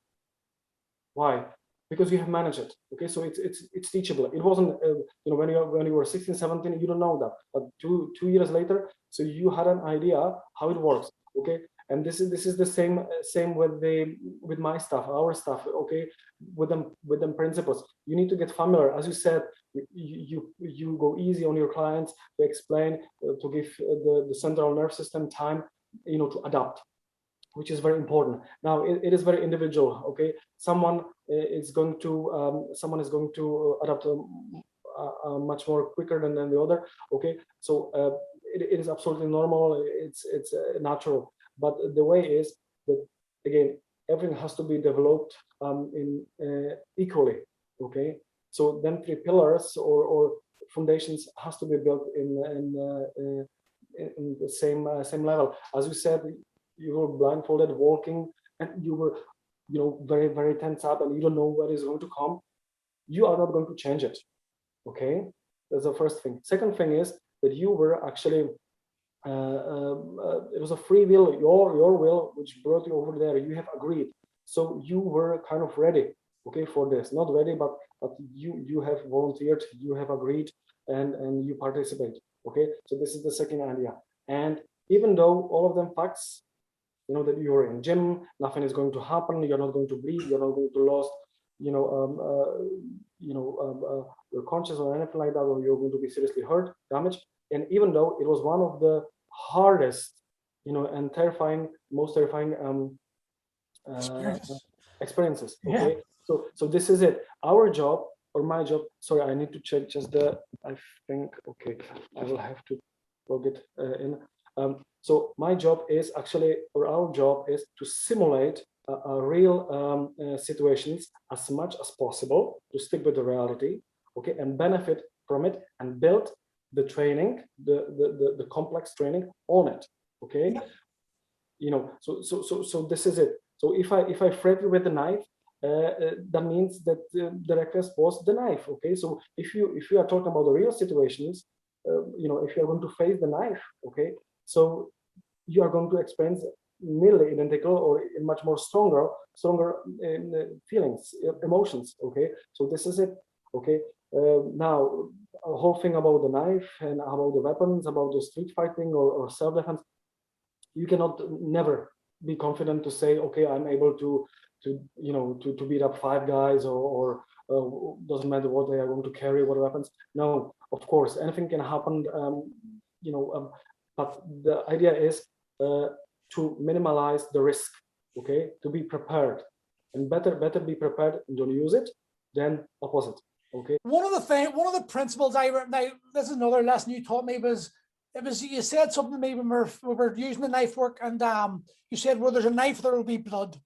why? Because you have managed it. Okay, so it's teachable. It wasn't when you were 16, 17, you don't know that, but two years later, so you had an idea how it works. Okay, and this is the same with my stuff, our stuff. Okay, with them principles. You need to get familiar, as you said. You go easy on your clients to explain, to give the central nerve system time, to adapt, which is very important. Now it is very individual. Okay, someone is going to adapt much more quicker than the other. Okay, so it is absolutely normal. It's natural. But the way is that, again, everything has to be developed in equally. Okay, so then 3 pillars or foundations has to be built in the same level. As you said, you were blindfolded walking, and you were very, very tense up, and you don't know what is going to come. You are not going to change it. Okay, that's the first thing. Second thing is that you were actually it was a free will, your will, which brought you over there. You have agreed, so you were kind of ready, okay, for this. Not ready, but you have volunteered, you have agreed, and you participate. Okay, so this is the second idea. And even though all of them facts, that you're in gym, nothing is going to happen, you're not going to bleed, you're not going to lose your conscience or anything like that, or you're going to be seriously hurt, damaged. And even though it was one of the hardest, and most terrifying experiences. Okay, yeah. So this is it. Our job, or my job. Sorry, I need to check just I think. Okay, I will have to plug it in. So my job is actually, or our job is to simulate real situations as much as possible, to stick with the reality, okay, and benefit from it, and build the training, the complex training on it, okay. Yeah. You know, so this is it. So if I threat you with the knife, that means that the request was the knife, okay. So if you are talking about the real situations, you know, if you are going to face the knife, okay, so you are going to experience nearly identical or much more stronger feelings, emotions, okay. So this is it, okay. Now, a whole thing about the knife and about the weapons, about the street fighting or self-defense, you cannot never be confident to say, okay, I'm able to you know, to beat up 5 guys, or doesn't matter what they are going to carry, what weapons. No, of course, anything can happen, you know, but the idea is to minimize the risk, okay, to be prepared, and better be prepared and don't use it than opposite, okay. One of the principles now, this is another lesson you taught me, was you said something to me when we were using the knife work, and you said, where there's a knife, there will be blood,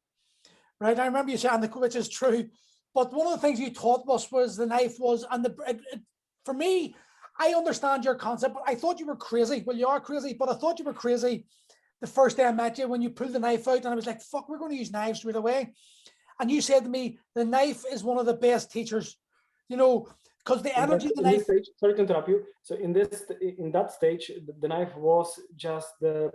right? I remember you saying that, which is true. But one of the things you taught us was the knife was, and for me, I understand your concept, but I thought you were crazy. Well, you are crazy, but I thought you were crazy the first day I met you when you pulled the knife out, and I was like, fuck, we're going to use knives straight away. And you said to me, the knife is one of the best teachers, you know, because the energy of the knife. Stage, sorry to interrupt you. So in that stage, the knife was just the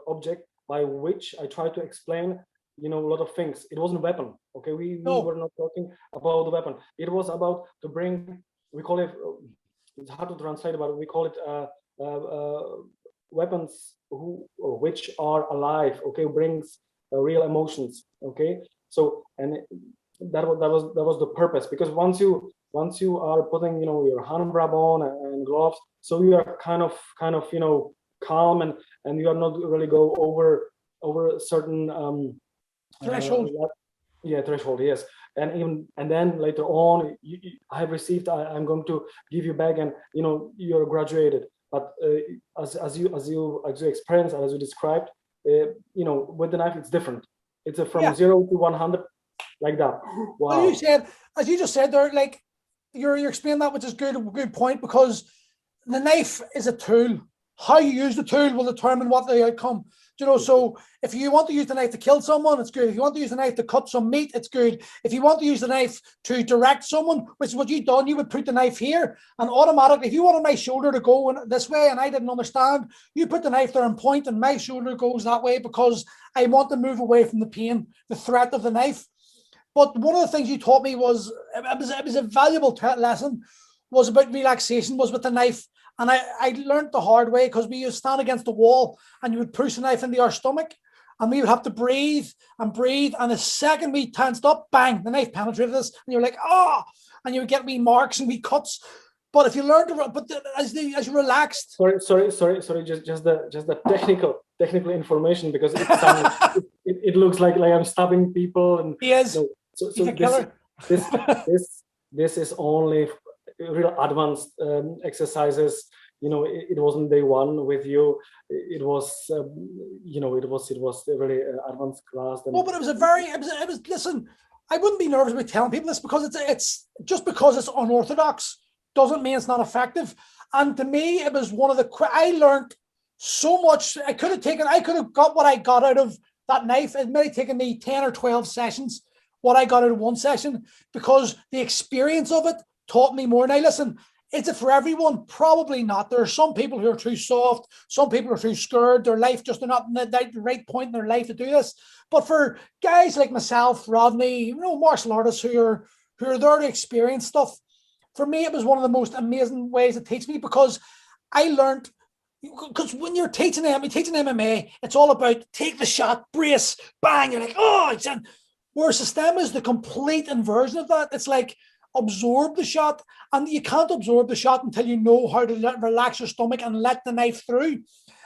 object by which I tried to explain, you know, a lot of things. It wasn't a weapon, okay. We were not talking about the weapon. It was about to bring, we call it, it's hard to translate, but we call it weapons which are alive, okay, brings real emotions, okay. So, and that was the purpose, because once you are putting, you know, your hand wrap on and gloves, so you are kind of you know, calm, and you are not really go over a certain threshold. Threshold, yes. And then later on, I have received, I'm going to give you back, and you know, you're graduated. But as you experienced, as you described, you know, with the knife, it's different. It's from 0 to 100, like that. Wow. Well, you said, as you just said there, like you're explaining that, which is good point, because the knife is a tool. How you use the tool will determine what the outcome. You know, so if you want to use the knife to kill someone, it's good. If you want to use the knife to cut some meat, it's good. If you want to use the knife to direct someone, which is what you've done, you would put the knife here, and automatically, if you wanted my shoulder to go this way and I didn't understand, you put the knife there and point, and my shoulder goes that way, because I want to move away from the pain, the threat of the knife. But one of the things you taught me was, it was a valuable lesson, was about relaxation, was with the knife. And I learned the hard way, because we would stand against the wall and you would push the knife into our stomach, and we would have to breathe. And the second we tensed up, bang, the knife penetrated us, and you're like, oh, and you would get wee marks and wee cuts. But if you learn to, as you relaxed. Sorry, just the technical information, because it sounds, it looks like I'm stabbing people, and he is. So this is only real advanced exercises. You know, it wasn't day one with you. It was, you know, it was a really advanced class. Well, but it was. Listen, I wouldn't be nervous about telling people this, because it's just because it's unorthodox doesn't mean it's not effective. And to me, it was one of the. I learned so much. I could have got what I got out of that knife. It may have taken me 10 or 12 sessions, what I got out of one session, because the experience of it taught me more. Now, listen, is it for everyone? Probably not. There are some people who are too soft. Some people are too scared. Their life just, they're not in the right point in their life to do this. But for guys like myself, Rodney, you know, martial artists who are there to experience stuff, for me, it was one of the most amazing ways to teach me, because I learned. Because when you're teaching MMA, it's all about take the shot, brace, bang. You're like, oh, whereas Systema is the complete inversion of that. It's like, absorb the shot, and you can't absorb the shot until you know how to relax your stomach and let the knife through.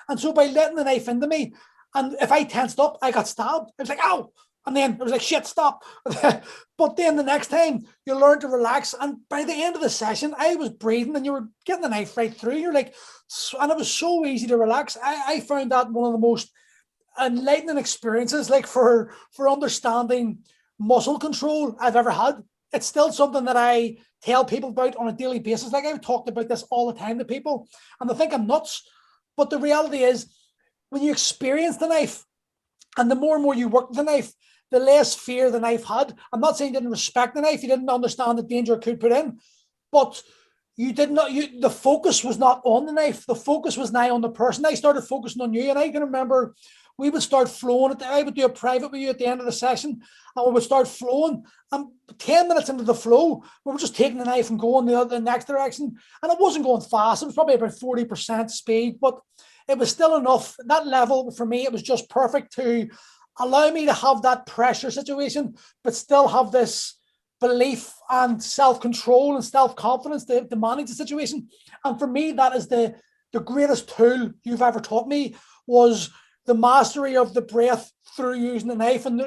And so by letting the knife into me, and if I tensed up, I got stabbed. It was like, ow. And then it was like, shit, stop. But then the next time you learn to relax, and by the end of the session, I was breathing and you were getting the knife right through. You're like, and it was so easy to relax. I found that one of the most enlightening experiences, like for understanding muscle control I've ever had. It's still something that I tell people about on a daily basis. Like, I've talked about this all the time to people, and they think I'm nuts. But the reality is, when you experience the knife, and the more and more you work with the knife, the less fear the knife had. I'm not saying you didn't respect the knife, you didn't understand the danger it could put in, but you did not. The focus was not on the knife. The focus was now on the person. I started focusing on you, and I can remember we would start flowing. I would do a private with you at the end of the session, and we would start flowing. And 10 minutes into the flow, we were just taking the knife and going the next direction. And it wasn't going fast. It was probably about 40% speed, but it was still enough. That level for me, it was just perfect to allow me to have that pressure situation, but still have this belief and self-control and self-confidence to manage the situation. And for me, that is the greatest tool you've ever taught me, was the mastery of the breath through using the knife. And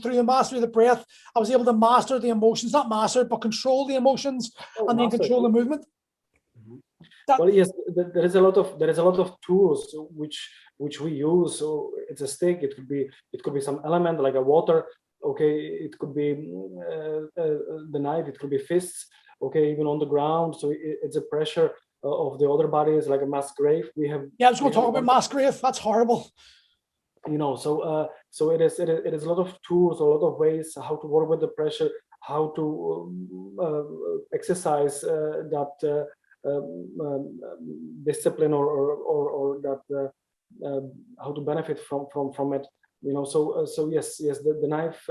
through the mastery of the breath, I was able to master the emotions, not master, but control the emotions, and then control the movement. Well, yes, there is a lot of tools which we use. So it's a stick. It could be some element like a water. Okay, it could be the knife. It could be fists. Okay, even on the ground. So it's a pressure of the other body. It's like a mass grave. I was going to talk about mass grave. That's horrible. So it is a lot of tools, a lot of ways how to work with the pressure, how to exercise that discipline, or that how to benefit from it. So yes, the knife,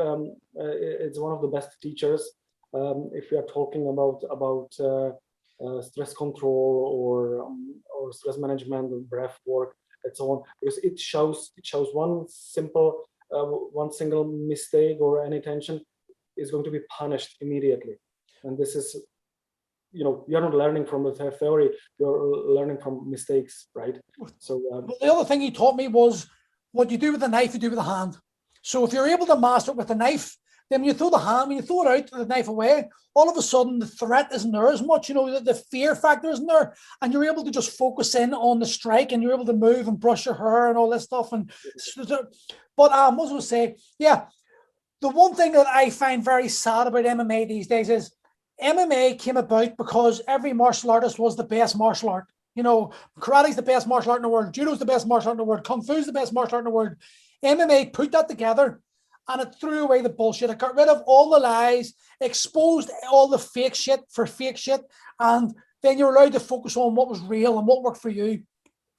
it's one of the best teachers if we are talking about stress control or stress management, breath work, and so on, because it shows one single mistake or any tension is going to be punished immediately. And this is, you're not learning from the theory, you're learning from mistakes, right? So the other thing he taught me was, what you do with the knife, you do with the hand. So if you're able to master it with the knife, then when you throw the hand, when you throw it out, the knife away, all of a sudden the threat isn't there as much. The fear factor isn't there, and you're able to just focus in on the strike, and you're able to move and brush your hair and all this stuff. But I was going to say, yeah, the one thing that I find very sad about MMA these days is MMA came about because every martial artist was the best martial art. Karate's the best martial art in the world. Judo's the best martial art in the world. Kung Fu's the best martial art in the world. MMA put that together, and it threw away the bullshit. It got rid of all the lies, exposed all the fake shit for fake shit, and then you're allowed to focus on what was real and what worked for you.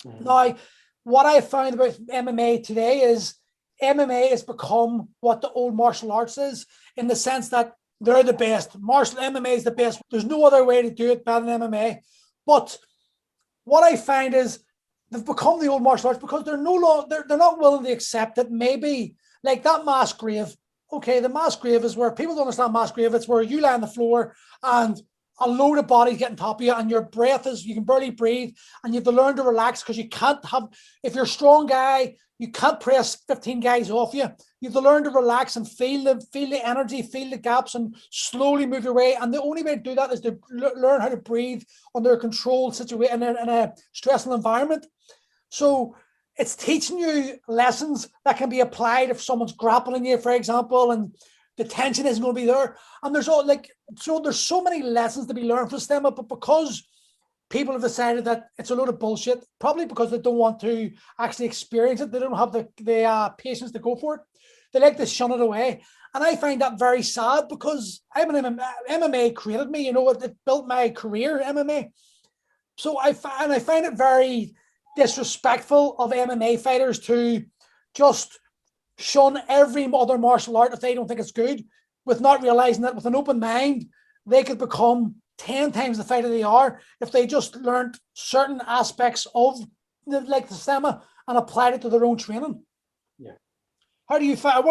Mm-hmm. Now, what I found about MMA today is MMA has become what the old martial arts is, in the sense that they're the best. MMA is the best. There's no other way to do it better than MMA. But what I find is they've become the old martial arts because they're not willing to accept that maybe, like that mass grave. Okay, the mass grave is where people don't understand mass grave. It's where you lie on the floor and a load of bodies get on top of you, and your breath is, you can barely breathe, and you have to learn to relax, because you can't have, if you're a strong guy, you can't press 15 guys off you. You have to learn to relax and feel the energy, feel the gaps, and slowly move your way. And the only way to do that is to learn how to breathe under a controlled situation in a stressful environment. So it's teaching you lessons that can be applied if someone's grappling you, for example, and the tension isn't going to be there. And there's so many lessons to be learned from Systema, but because people have decided that it's a load of bullshit, probably because they don't want to actually experience it, they don't have the patience to go for it, they like to shun it away. And I find that very sad, because MMA created me, it built my career, MMA. So I find it very disrespectful of MMA fighters to just shun every other martial art if they don't think it's good, with not realizing that with an open mind, they could become 10 times the fighter they are if they just learned certain aspects of the Systema and applied it to their own training. Yeah. What do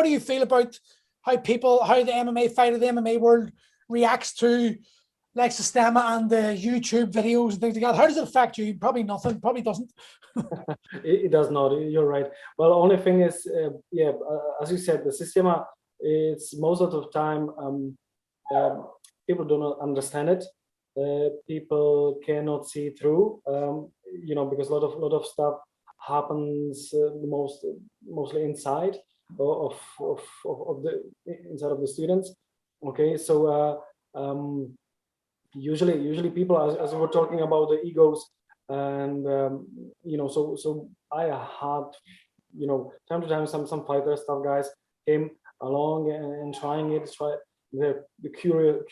you feel about how the MMA fighter, the MMA world reacts to like Systema and the YouTube videos and things like that? How does it affect you? Probably nothing. Probably doesn't. It does not. You're right. Well, only thing is, as you said, the Systema, it's most of the time people do not understand it. People cannot see through, because a lot of stuff happens mostly inside of the inside of the students. Okay, so usually people, as we were talking about the egos, and so I had, time to time some fighters, tough guys came along and trying it. The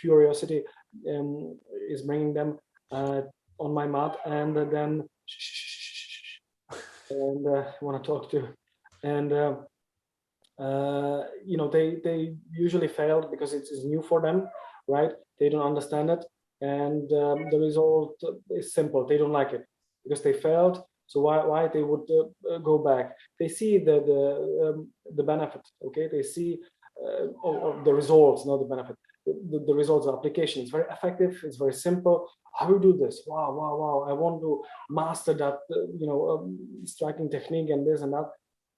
curiosity is bringing them on my mat, and then and want to talk to, and they usually failed because it is new for them, right? They don't understand it, and the result is simple. They don't like it because they failed. So why they would go back? They see the benefit. Okay, they see of the results, not the benefit. The results, the application is very effective. It's very simple. How do you do this? Wow! I want to master that, striking technique and this and that.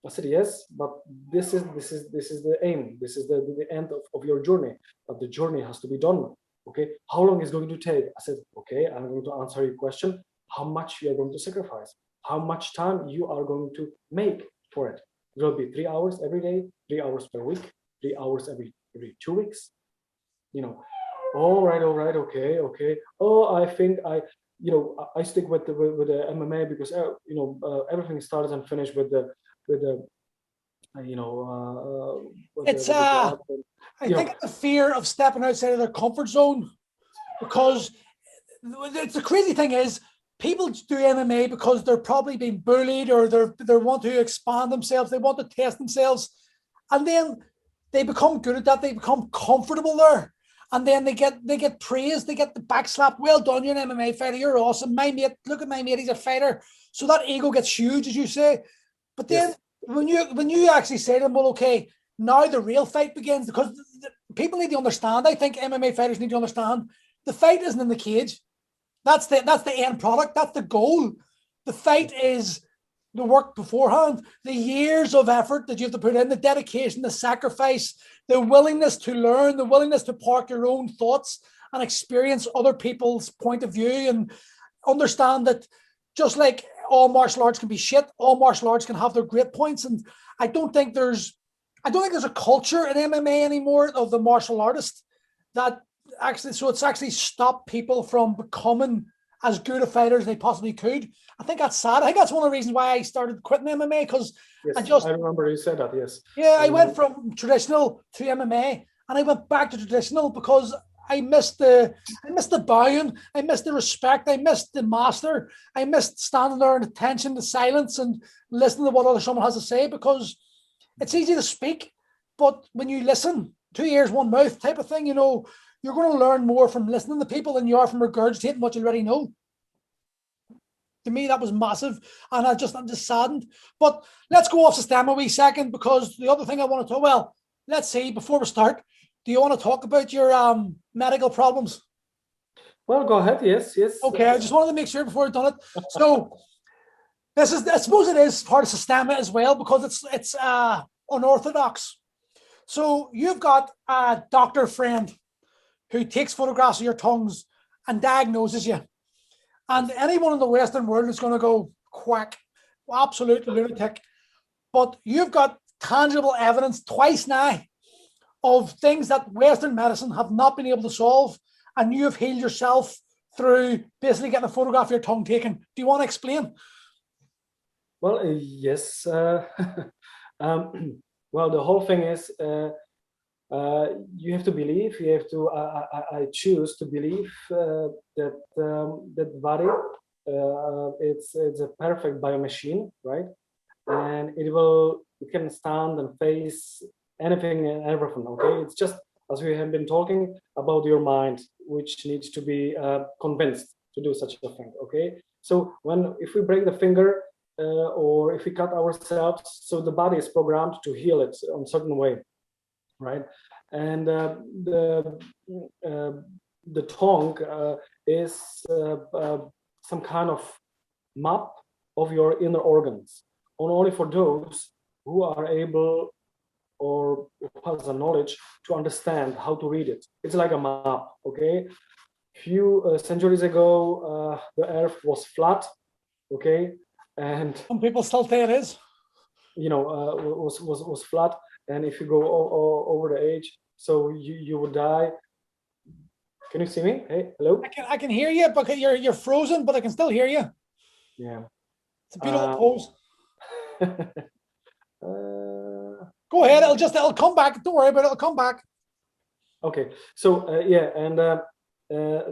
I said yes, but this is the aim. This is the end of your journey. But the journey has to be done. Okay, how long is it going to take? I said, okay, I'm going to answer your question. How much you are going to sacrifice? How much time you are going to make for it? It will be 3 hours every day, 3 hours per week, 3 hours every 2 weeks. All right, okay. Oh, I think I stick with the MMA because everything starts and finished with the It's I think it's the fear of stepping outside of their comfort zone, because it's the crazy thing is people do MMA because they're probably being bullied, or they want to expand themselves, they want to test themselves, and then they become good at that, they become comfortable there, and then they get praised, they get the back slap. Well done, you're an MMA fighter, you're awesome. My mate, look at my mate, he's a fighter. So that ego gets huge, as you say. But then yes, when you actually say to them, well, okay, now the real fight begins, because people need to understand, I think MMA fighters need to understand, the fight isn't in the cage. That's the end product. That's the goal. The fight is the work beforehand, the years of effort that you have to put in, the dedication, the sacrifice, the willingness to learn, the willingness to park your own thoughts and experience other people's point of view, and understand that just like all martial arts can be shit, all martial arts can have their great points. And I don't think there's a culture in MMA anymore of the martial artist that actually, so it's actually stopped people from becoming as good a fighter as they possibly could. I think that's sad. I think that's one of the reasons why I started quitting MMA, because I remember you said that. Yes. Yeah, I went from traditional to MMA, and I went back to traditional because I missed the bowing, I missed the respect, I missed the master, I missed standing there in attention to silence and listening to what someone has to say, because it's easy to speak, but when you listen, 2 ears, 1 mouth type of thing, you're going to learn more from listening to people than you are from regurgitating what you already know. To me, that was massive, and I'm just saddened. But let's go off Systema a wee second, because the other thing I want to talk, well, let's see, before we start, do you want to talk about your medical problems? Well, go ahead. Yes. Okay, I just wanted to make sure before I've done it. So this is, I suppose it is part of Systema as well, because it's unorthodox. So you've got a doctor friend who takes photographs of your tongues and diagnoses you. And anyone in the Western world is going to go quack, absolute lunatic. But you've got tangible evidence twice now of things that Western medicine have not been able to solve, and you have healed yourself through basically getting a photograph of your tongue taken. Do you want to explain? Well, yes. Well, the whole thing is you have to believe. You have to. I choose to believe that that body it's a perfect biomachine, right? And it can stand and face anything and everything. Okay, it's just as we have been talking about your mind, which needs to be convinced to do such a thing. Okay, so if we break the finger or if we cut ourselves, so the body is programmed to heal it in a certain way, right? And the tongue is some kind of map of your inner organs, only for those who are able or has the knowledge to understand how to read it. It's like a map, okay? Few centuries ago, the earth was flat, okay? and Some people still say it is. Was flat. And if you go over the age, so you would die. Can you see me? Hey, hello. I can hear you, but you're frozen, but I can still hear you. Yeah. It's a beautiful pose. Go ahead. It'll come back. Don't worry about it. It'll come back. Okay. So yeah, and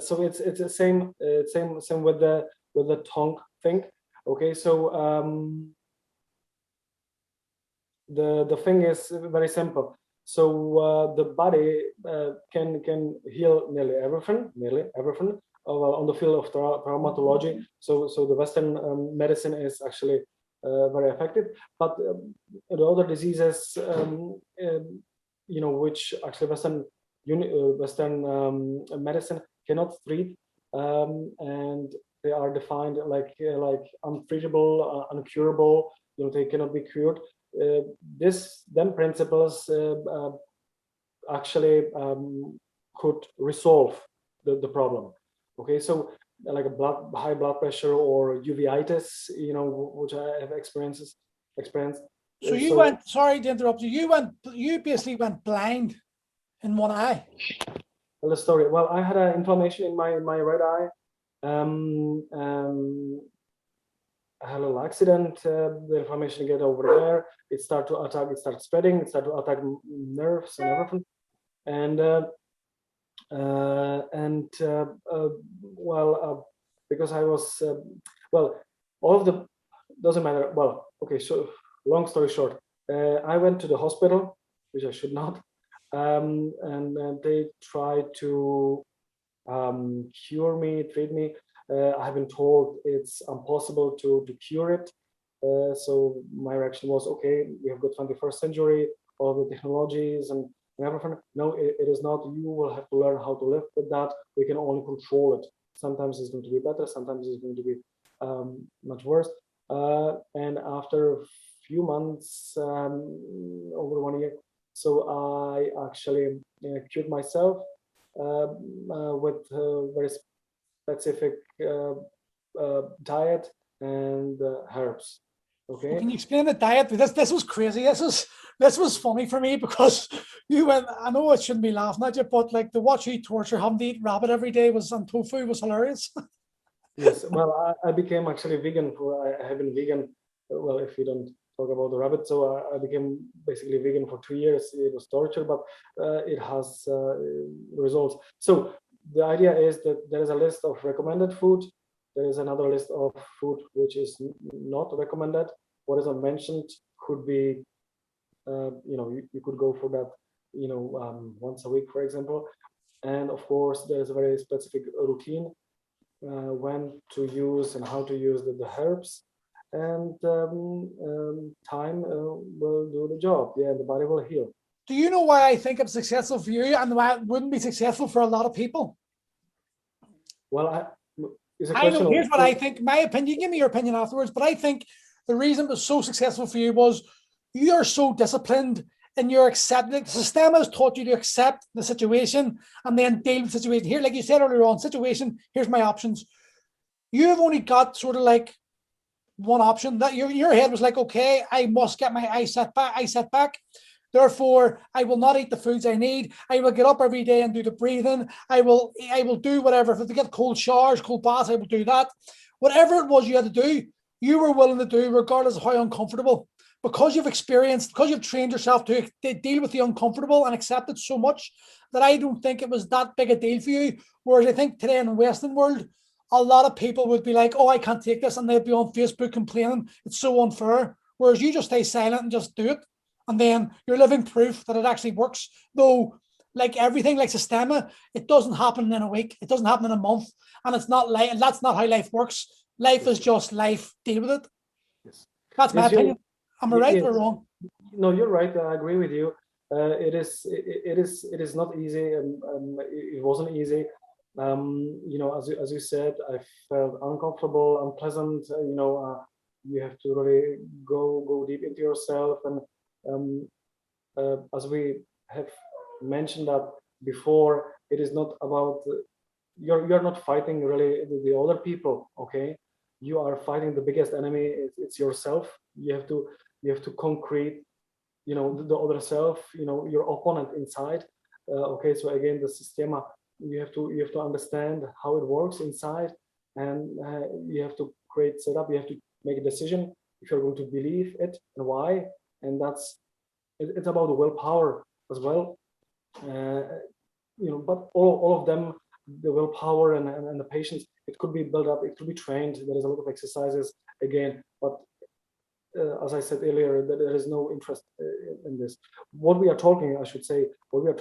so it's the same with the tongue thing. Okay. So the thing is very simple. So the body can heal nearly everything. On the field of traumatology. So the Western medicine is actually very effective, but the other diseases, which actually Western medicine cannot treat, and they are defined like untreatable, uncurable. They cannot be cured. Them principles actually could resolve the problem. Okay, so like high blood pressure or uveitis, which I have experienced. So you went. Sorry to interrupt you. You basically went blind in one eye. Tell the story. Well, I had an inflammation in my right eye. I had a little accident. The inflammation get over there. It started to attack. It started spreading. It started to attack nerves and everything. And because I was all of the doesn't matter. Well, okay. So long story short, I went to the hospital, which I should not, and they tried to cure me, treat me. I have been told it's impossible to cure it. So my reaction was, okay, we have got 21st century, all the technologies and everything. No, it is not. You will have to learn how to live with that. We can only control it. Sometimes it's going to be better. Sometimes it's going to be much worse. And after a few months, over 1 year, so I actually cured myself with very specific diet and herbs. Okay. Well, can you explain the diet? This was crazy. This was funny for me because you went. I know I shouldn't be laughing at you, but like to watch you torture having to eat rabbit every day and tofu was hilarious. Yes. Well, I became actually vegan. I have been vegan. Well, if you don't talk about the rabbit, so I became basically vegan for 2 years. It was torture, but it has results. So the idea is that there is a list of recommended food. There is another list of food which is not recommended. What is unmentioned could be, you could go for that, once a week, for example. And of course, there is a very specific routine when to use and how to use the herbs. And time will do the job. Yeah, the body will heal. Do you know why I think I'm successful for you and why it wouldn't be successful for a lot of people? Well, I know, here's what I think. My opinion, give me your opinion afterwards, but I think the reason it was so successful for you was you are so disciplined in your accepting. The Systema has taught you to accept the situation and then deal with the situation. Here, like you said earlier on, situation, here's my options. You've only got sort of like one option. That your head was like, okay, I must get my eye set back. Therefore, I will not eat the foods I need. I will get up every day and do the breathing. I will do whatever. If I have to get cold showers, cold baths, I will do that. Whatever it was you had to do, you were willing to do regardless of how uncomfortable. Because you've experienced, because you've trained yourself to deal with the uncomfortable and accept it so much that I don't think it was that big a deal for you. Whereas I think today in the Western world, a lot of people would be like, oh, I can't take this. And they'd be on Facebook complaining it's so unfair. Whereas you just stay silent and just do it. And then you're living proof that it actually works. Though, like everything, like Systema, it doesn't happen in a week. It doesn't happen in a month. And it's not like, that's not how life works. Life is just life. Deal with it. Yes. That's my opinion. Am I right or wrong? No, you're right. I agree with you. It is not easy. It wasn't easy. As you said, I felt uncomfortable, unpleasant. You have to really go deep into yourself. And as we have mentioned that before, it is not about you're not fighting really the other people. Okay, you are fighting the biggest enemy. It's yourself. You have to concrete, the other self, your opponent inside. Okay, so again, the Systema, you have to understand how it works inside, and you have to create setup. You have to make a decision if you're going to believe it and why. And it's about the willpower as well. But all of them, the willpower and the patience, it could be built up, it could be trained. There is a lot of exercises again, but as I said earlier, that there is no interest in this. What we are talking, I should say, we are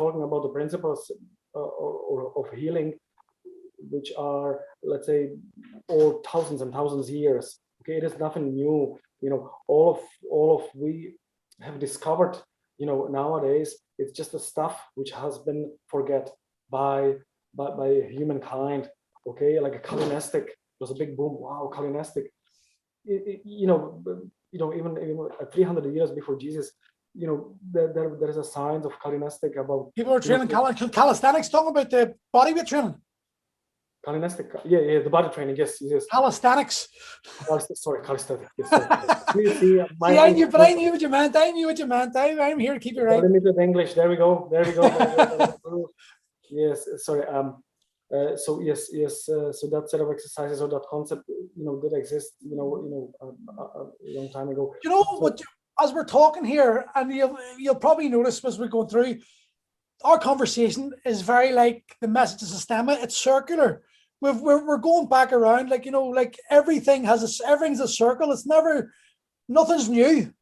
talking about the principles of healing, which are, let's say, all thousands and thousands of years. Okay, it is nothing new. All of we have discovered, nowadays, it's just the stuff which has been forget by humankind. Okay, like a Kalinastic, was a big boom. Wow, Kalinastic. Even 300 years before Jesus, there is a signs of Kalinastic about people are training calisthenics, talking about the bodyweight training. Kalinastic, yeah, the body training, yes. Calisthenics. Sorry, calisthenics. Yes, see, I knew what you meant. I'm here to keep you right. Limited English. There we go. Yes, sorry. So yes. So that set of exercises or that concept, did exist, a long time ago. As we're talking here, and you'll probably notice as we're going through, our conversation is very like the message of Systema. It's circular. We're going back around, like everything's a circle. It's nothing's new.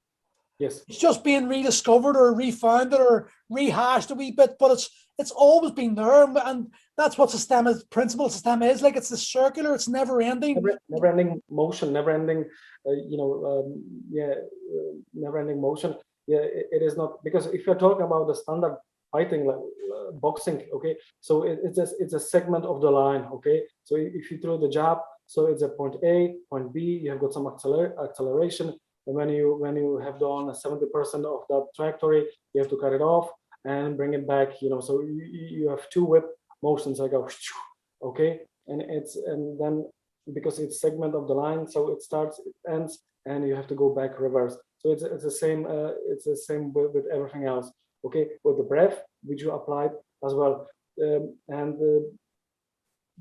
Yes. It's just being rediscovered or refounded or rehashed a wee bit, but it's always been there, and that's what Systema's principle Systema is. Like, it's the circular. It's never ending. Never ending motion. Never ending. Never ending motion. Yeah, it is not, because if you're talking about the standard fighting, like boxing, okay, so it's a segment of the line, okay. So if you throw the jab, so it's a point A, point B, you have got some acceleration, and when you have done 70% of that trajectory, you have to cut it off and bring it back, so you have two whip motions, like okay, and then because it's segment of the line, so it starts, it ends, and you have to go back reverse. So it's the same. It's the same with everything else. Okay, with the breath which you applied as well,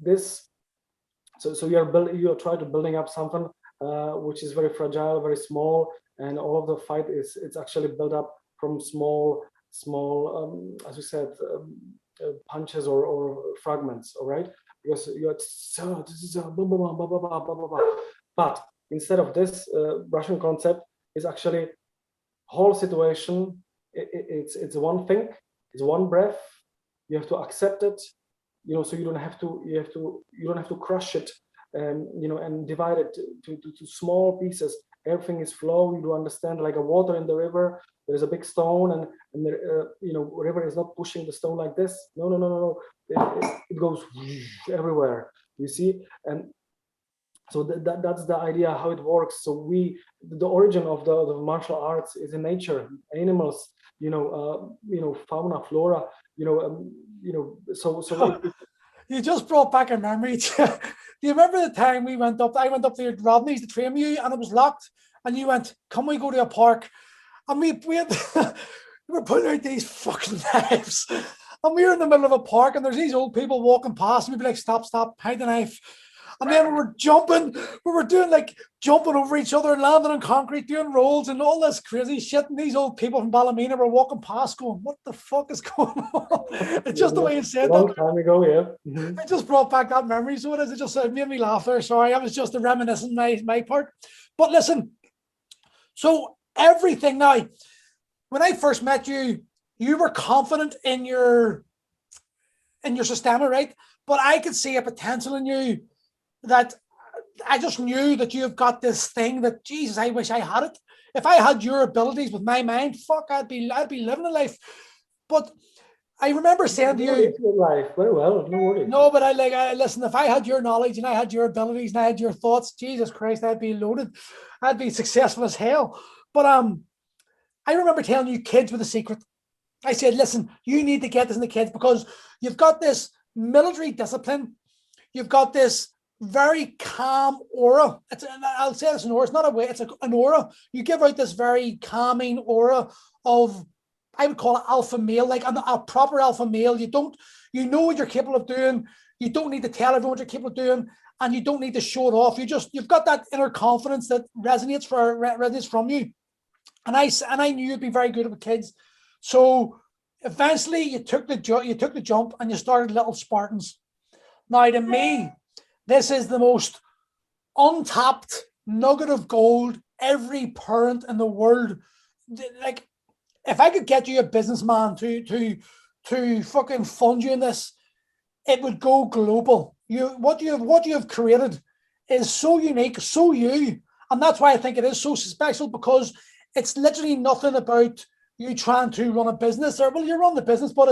this. So you are trying to building up something which is very fragile, very small, and all of the fight it's actually built up from small, as you said, punches or fragments. All right, because you are this is blah, blah, blah, blah, blah, blah, blah, blah. But instead of this Russian concept is actually whole situation. It's one thing, it's one breath. You have to accept it, so you don't have to crush it, and divide it to small pieces. Everything is flow. You do understand, like a water in the river. There is a big stone, and the river is not pushing the stone like this. No. It goes everywhere. You see, and so that's the idea how it works. So the origin of the martial arts is in nature, animals, fauna, flora, so you just brought back a memory. Do you remember the time I went up to Rodney's to train you, and it was locked, and you went, "Can we go to a park?" And we had, we were putting out these fucking knives, and we were in the middle of a park, and there's these old people walking past, and we'd be like, "Stop, hide the knife." And then we were doing like jumping over each other and landing on concrete, doing rolls and all this crazy shit. And these old people from Ballymena were walking past going, "What the fuck is going on?" It's just the way you said that. Long time ago, yeah. Mm-hmm. I just brought back that memory. So it just made me laugh there. Sorry, I was just a reminiscent my part. But listen, so everything now, when I first met you, you were confident in your Systema, right? But I could see a potential in you that I just knew that you've got this thing that, Jesus, I wish I had it. If I had your abilities with my mind, fuck, I'd be living a life. But I remember saying to you, life very well, no worries. No, but listen, if I had your knowledge and I had your abilities and I had your thoughts, Jesus Christ, I'd be loaded. I'd be successful as hell. But I remember telling you kids with a secret. I said, listen, you need to get this in the kids because you've got this military discipline. You've got this very calm aura. I'll say it's an aura. It's not a way. It's an aura. You give out this very calming aura of, I would call it alpha male, like a proper alpha male. You know what you're capable of doing. You don't need to tell everyone what you're capable of doing, and you don't need to show it off. You've got that inner confidence that resonates from you. And I knew you'd be very good with kids. So eventually you took the jump and you started Little Spartans. Now, to me, this is the most untapped nugget of gold every parent in the world. Like, if I could get you a businessman to fucking fund you in this, it would go global. What you have created is so unique, so you, and that's why I think it is so special, because it's literally nothing about you trying to run a business, or, well, you run the business, but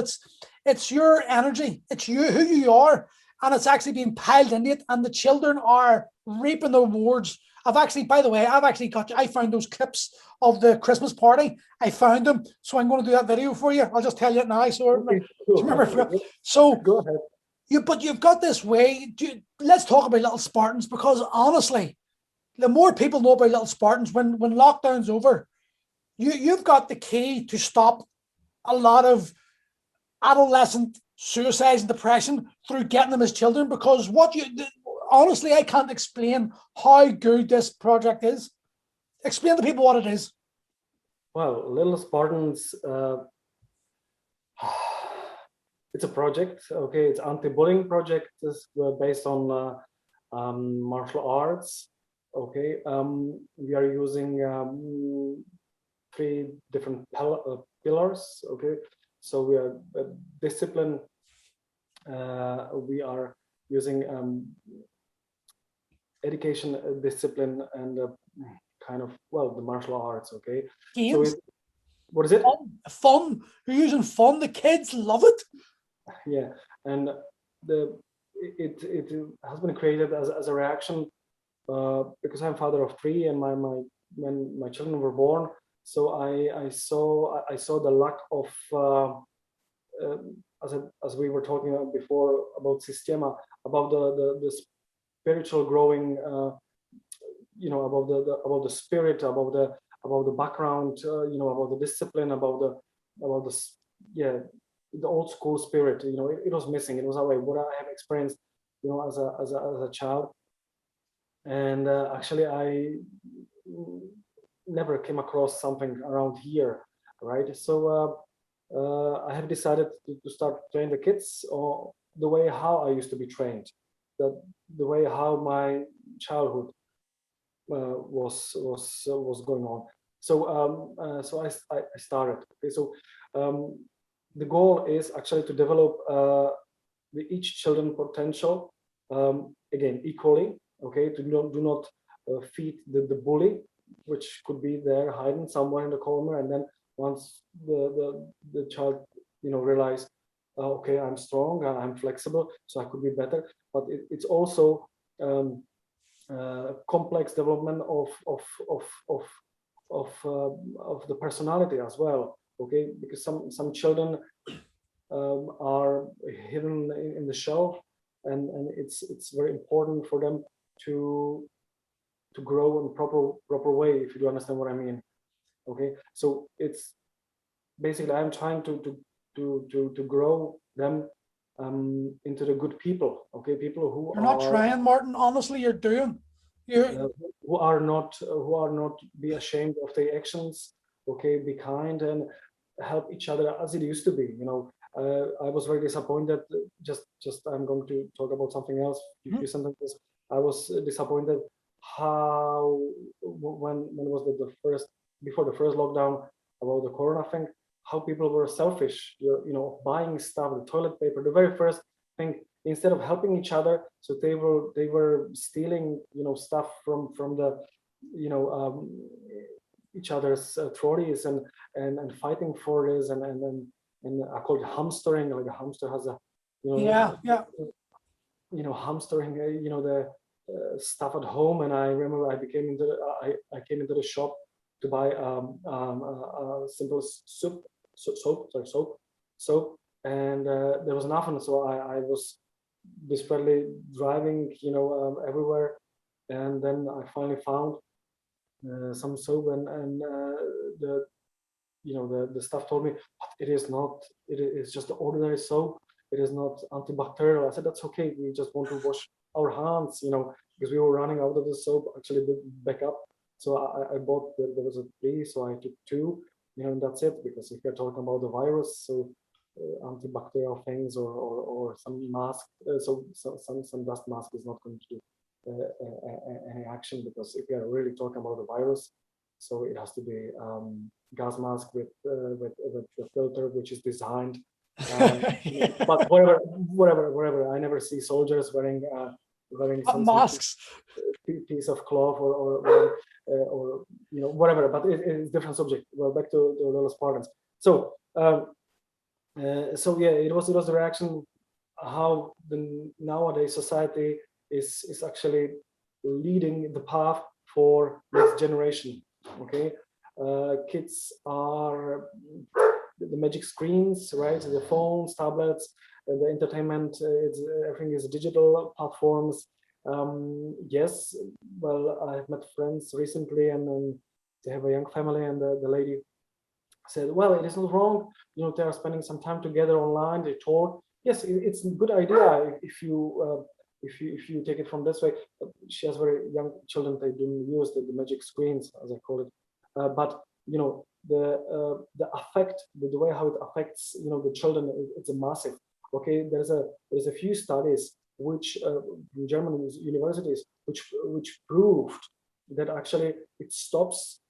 it's your energy, it's you, who you are, and it's actually being piled into it, and the children are reaping the rewards. By the way, I found those clips of the Christmas party. I found them, so I'm going to do that video for you. I'll just tell you it now. So Okay, cool. remember, so Go ahead. You've got this way. Let's talk about Little Spartans, because honestly, the more people know about Little Spartans, when lockdown's over, you've got the key to stop a lot of adolescent suicides and depression through getting them as children. Because honestly, I can't explain how good this project is. Explain to people what it is. Well, Little Spartans, it's a project. Okay, it's anti-bullying project. It's based on martial arts. Okay, we are using 3 different pillars. Okay, so we are discipline. We are using education, discipline, and kind of, well, the martial arts. Okay, Games. So what is it? Fun. You're using fun. The kids love it. Yeah, and it has been created as a reaction because I'm father of 3, and when my children were born, so I saw the lack of as we were talking about before about Systema, about the spiritual growing, about the spirit, about the background, about the discipline, about the old school spirit. It was missing. It was what I have experienced, as a child. And actually, I never came across something around here, right? So I have decided to start training the kids or the way how I used to be trained, the way how my childhood was going on. So I started. Okay, so the goal is actually to develop each children potential again equally. Okay, do not feed the bully, which could be there hiding somewhere in the corner, and then once the child realize, okay, I'm strong, I'm flexible, so I could be better. But it's also complex development of the personality as well. Okay, because some children are hidden in the shell, and it's very important for them to grow in proper way, if you do understand what I mean. Okay, so it's basically I'm trying to grow them into the good people. Okay, people who You're not trying, Martin. Honestly, you're doing. Who are not be ashamed of their actions. Okay, be kind and help each other as it used to be. I was very disappointed. Just I'm going to talk about something else. A few sentences. I was disappointed how when was the first, before the first lockdown, about the corona thing, how people were selfish, buying stuff, the toilet paper, the very first thing, instead of helping each other. So they were stealing, stuff from the, each other's trolleys and fighting for this, and I call it hamstering. Like a hamster has a, hamstering, the stuff at home. And I remember I came into the shop to buy simple soap, and there was nothing. So I was desperately driving, everywhere, and then I finally found some soap, and the staff told me it is not. It is just the ordinary soap. It is not antibacterial. I said that's okay. We just want to wash our hands, because we were running out of the soap. Actually, the backup. So I bought. There was a 3, so I took 2. And that's it. Because if you're talking about the virus, so antibacterial things or some mask, so some dust mask is not going to do any action, because if you are really talking about the virus, so it has to be gas mask with the filter, which is designed. But whatever. I never see soldiers wearing some masks. Piece of cloth or whatever. But it's different subject. Well, back to the Spartans. So it was the reaction how the nowadays society is actually leading the path for next generation. Okay, kids are the magic screens, right? The phones, tablets, the entertainment. Everything is digital platforms. Yes, well, I've met friends recently, and they have a young family, and the lady said, well, it is not wrong. They are spending some time together online. They talk. Yes, it's a good idea if you take it from this way. She has very young children. They don't use the magic screens, as I call it. But the effect, the way how it affects the children, it's a massive. Okay, there's a few studies which in German universities which proved that actually it stops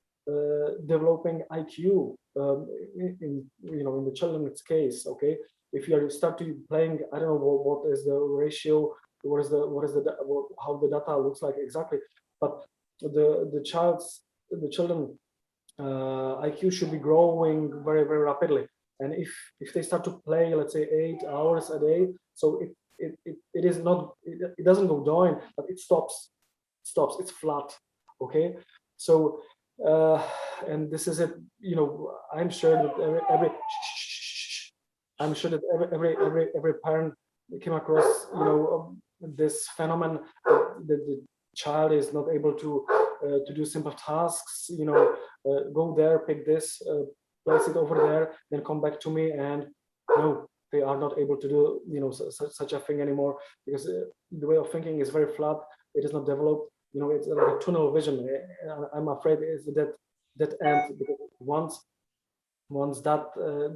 developing IQ in the children's case. Okay, if you start to playing, I don't know what is the ratio, how the data looks like exactly, but the children IQ should be growing very, very rapidly. And if they start to play, let's say 8 hours a day, so it is not, it doesn't go down, but it stops, it's flat. Okay, so and this is it. I'm sure that every parent came across this phenomenon that the child is not able to do simple tasks. Go there, pick this, place it over there, then come back to me, and no, they are not able to do such a thing anymore, because the way of thinking is very flat. It is not developed. It's like a tunnel vision. I'm afraid it's that end, because once that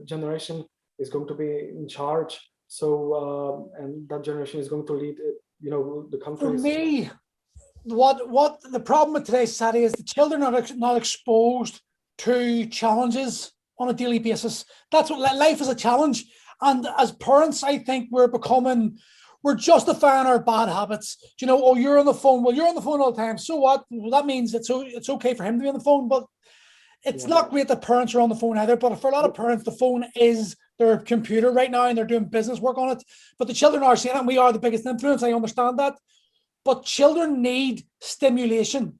generation is going to be in charge, so and that generation is going to lead the country. For me, what the problem with today's society is the children are not exposed to challenges on a daily basis. That's what life is, a challenge. And as parents, I think we're justifying our bad habits. Oh, you're on the phone. Well, you're on the phone all the time. So what? Well, that means it's okay for him to be on the phone, but it's not great that parents are on the phone either. But for a lot of parents, the phone is their computer right now, and they're doing business work on it. But the children are seeing it, and we are the biggest influence. I understand that. But children need stimulation,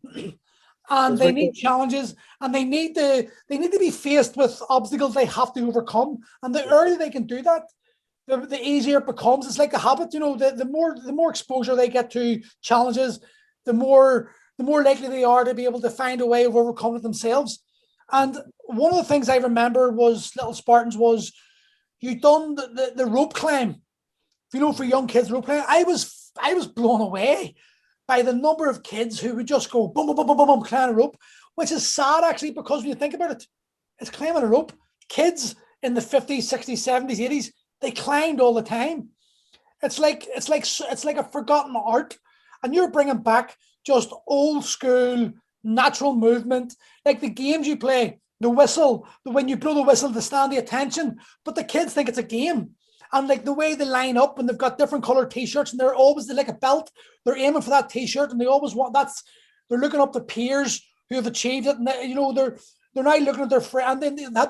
and they need challenges, and they need to be faced with obstacles they have to overcome. And the earlier they can do that, the easier it becomes. It's like a habit. The more exposure they get to challenges, the more likely they are to be able to find a way of overcoming it themselves. And one of the things I remember was, little Spartans, was you done the rope climb. For young kids, rope climb. I was blown away by the number of kids who would just go boom, boom, boom, boom, boom, boom, climb a rope, which is sad actually, because when you think about it, it's climbing a rope. Kids in the 50s, 60s, 70s, 80s, they climbed all the time. It's like a forgotten art, and you're bringing back just old school natural movement, like the games you play, the whistle, when you blow the whistle to stand the attention, but the kids think it's a game. And like the way they line up, and they've got different colored t-shirts, and they're like a belt. They're aiming for that t-shirt, and they always want they're looking up to peers who have achieved it. And they're now looking at their friend, and they had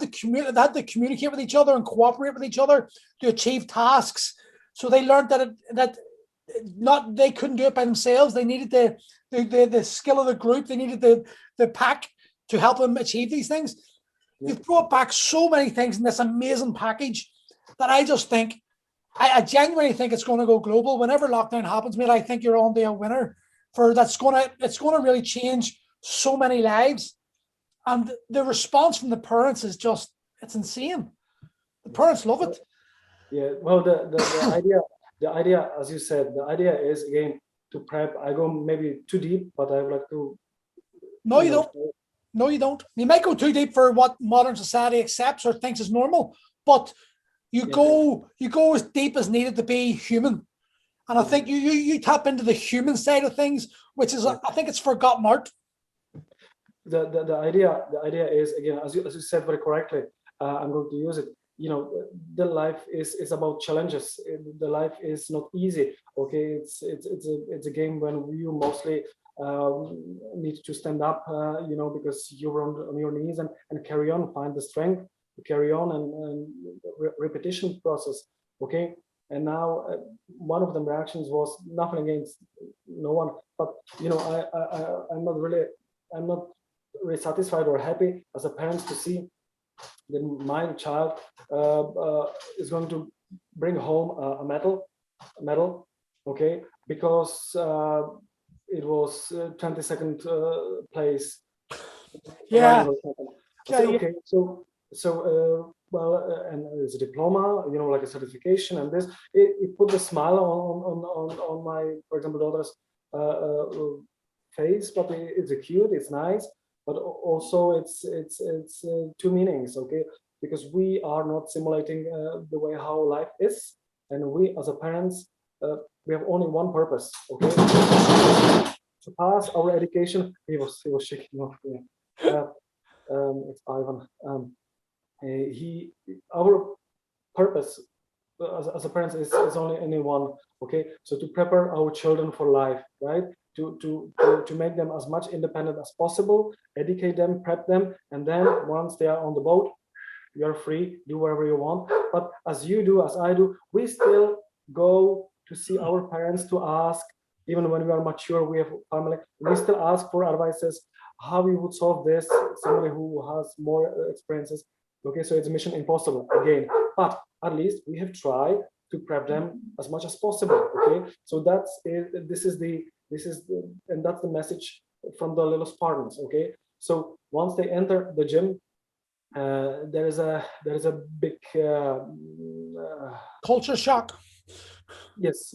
to communicate with each other and cooperate with each other to achieve tasks. So they learned that they couldn't do it by themselves. They needed the skill of the group. They needed the pack to help them achieve these things. You've brought back so many things in this amazing package that I just think I genuinely think it's going to go global. Whenever lockdown happens, mate, I think you're on to a winner for it's going to really change so many lives. And the response from the parents is just, it's insane. The parents love it. Yeah, well, the idea, as you said, the idea is again to prep. I go maybe too deep, but I would like to. No, you don't. No, you don't. You might go too deep for what modern society accepts or thinks is normal, but you go as deep as needed to be human. And I think you tap into the human side of things, which is I think it's forgotten art. The idea is again, as you said very correctly. I'm going to use it. You know, the life is about challenges. The life is not easy. Okay, it's a game when you mostly need to stand up. You know, because you're on your knees and carry on, find the strength to carry on and repetition process. Okay, and now one of the reactions was nothing against no one, but you know, I'm not really satisfied or happy as a parent to see that my child is going to bring home a medal, okay, because it was 22nd place. Yeah. Okay, so and it's a diploma, you know, like a certification, and this it put the smile on my, for example, daughter's face, but it's cute, it's nice, but also it's two meanings, okay, because we are not simulating the way how life is, and we as a parents we have only one purpose, okay, to pass our education. He was shaking off. Yeah. It's Ivan. Our purpose as a parents is only one, okay, so to prepare our children for life, right, to make them as much independent as possible, educate them, prep them, and then once they are on the boat, you're free, do whatever you want. But as you do, as I do, we still go to see our parents to ask, even when we are mature, we have family, we still ask for advices, how we would solve this, somebody who has more experiences. Okay, so it's mission impossible again, but at least we have tried to prep them as much as possible. Okay, so that's it. This is and that's the message from the little Spartans. Okay, so once they enter the gym, there is a big culture shock. Yes,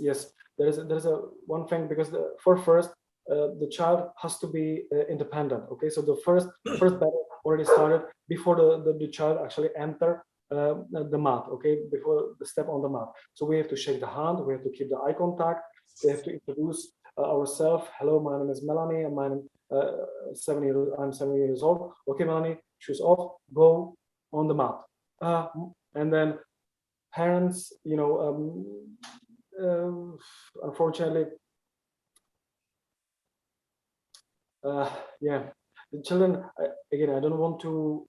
there is a one thing, because for first the child has to be independent. Okay, so the first battle already started before the child actually enter the mat. Okay, before the step on the mat. So we have to shake the hand, we have to keep the eye contact, we have to introduce ourselves. Hello, my name is Melanie, and I'm 7 years old. Okay, Melanie, shoes off, go on the mat. And then parents, you know, unfortunately, yeah, the children, again, I don't want to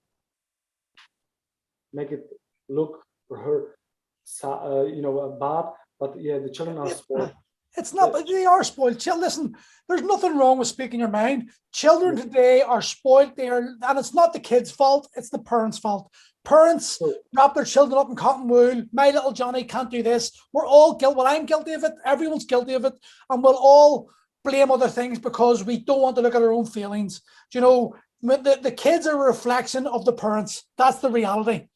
make it look for her, you know, bad, but yeah, the children are spoiled. It's not, but they are spoiled. Listen, there's nothing wrong with speaking your mind. Children today are spoiled. And it's not the kids' fault, it's the parents' fault. Parents wrap their children up in cotton wool. My little Johnny can't do this. We're all guilty. Well, I'm guilty of it. Everyone's guilty of it. And we'll all blame other things because we don't want to look at our own feelings. You know, the kids are a reflection of the parents. That's the reality.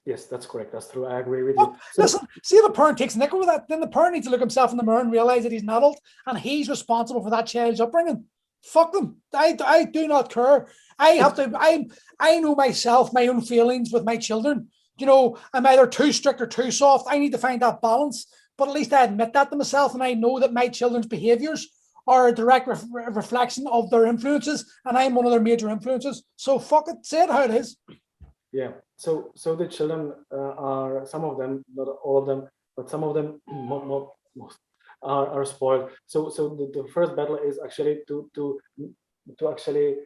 Yes, that's correct. That's true. I agree with you. So, listen, see if a parent takes nickel with that, then the parent needs to look himself in the mirror and realize that he's an adult and he's responsible for that child's upbringing. Fuck them. I do not care. I know myself, my own feelings with my children. You know, I'm either too strict or too soft. I need to find that balance. But at least I admit that to myself, and I know that my children's behaviors are a direct reflection of their influences, and I'm one of their major influences. So fuck it, say it how it is. Yeah. So the children are, some of them, not all of them, but some of them, most are spoiled. So the first battle is actually to actually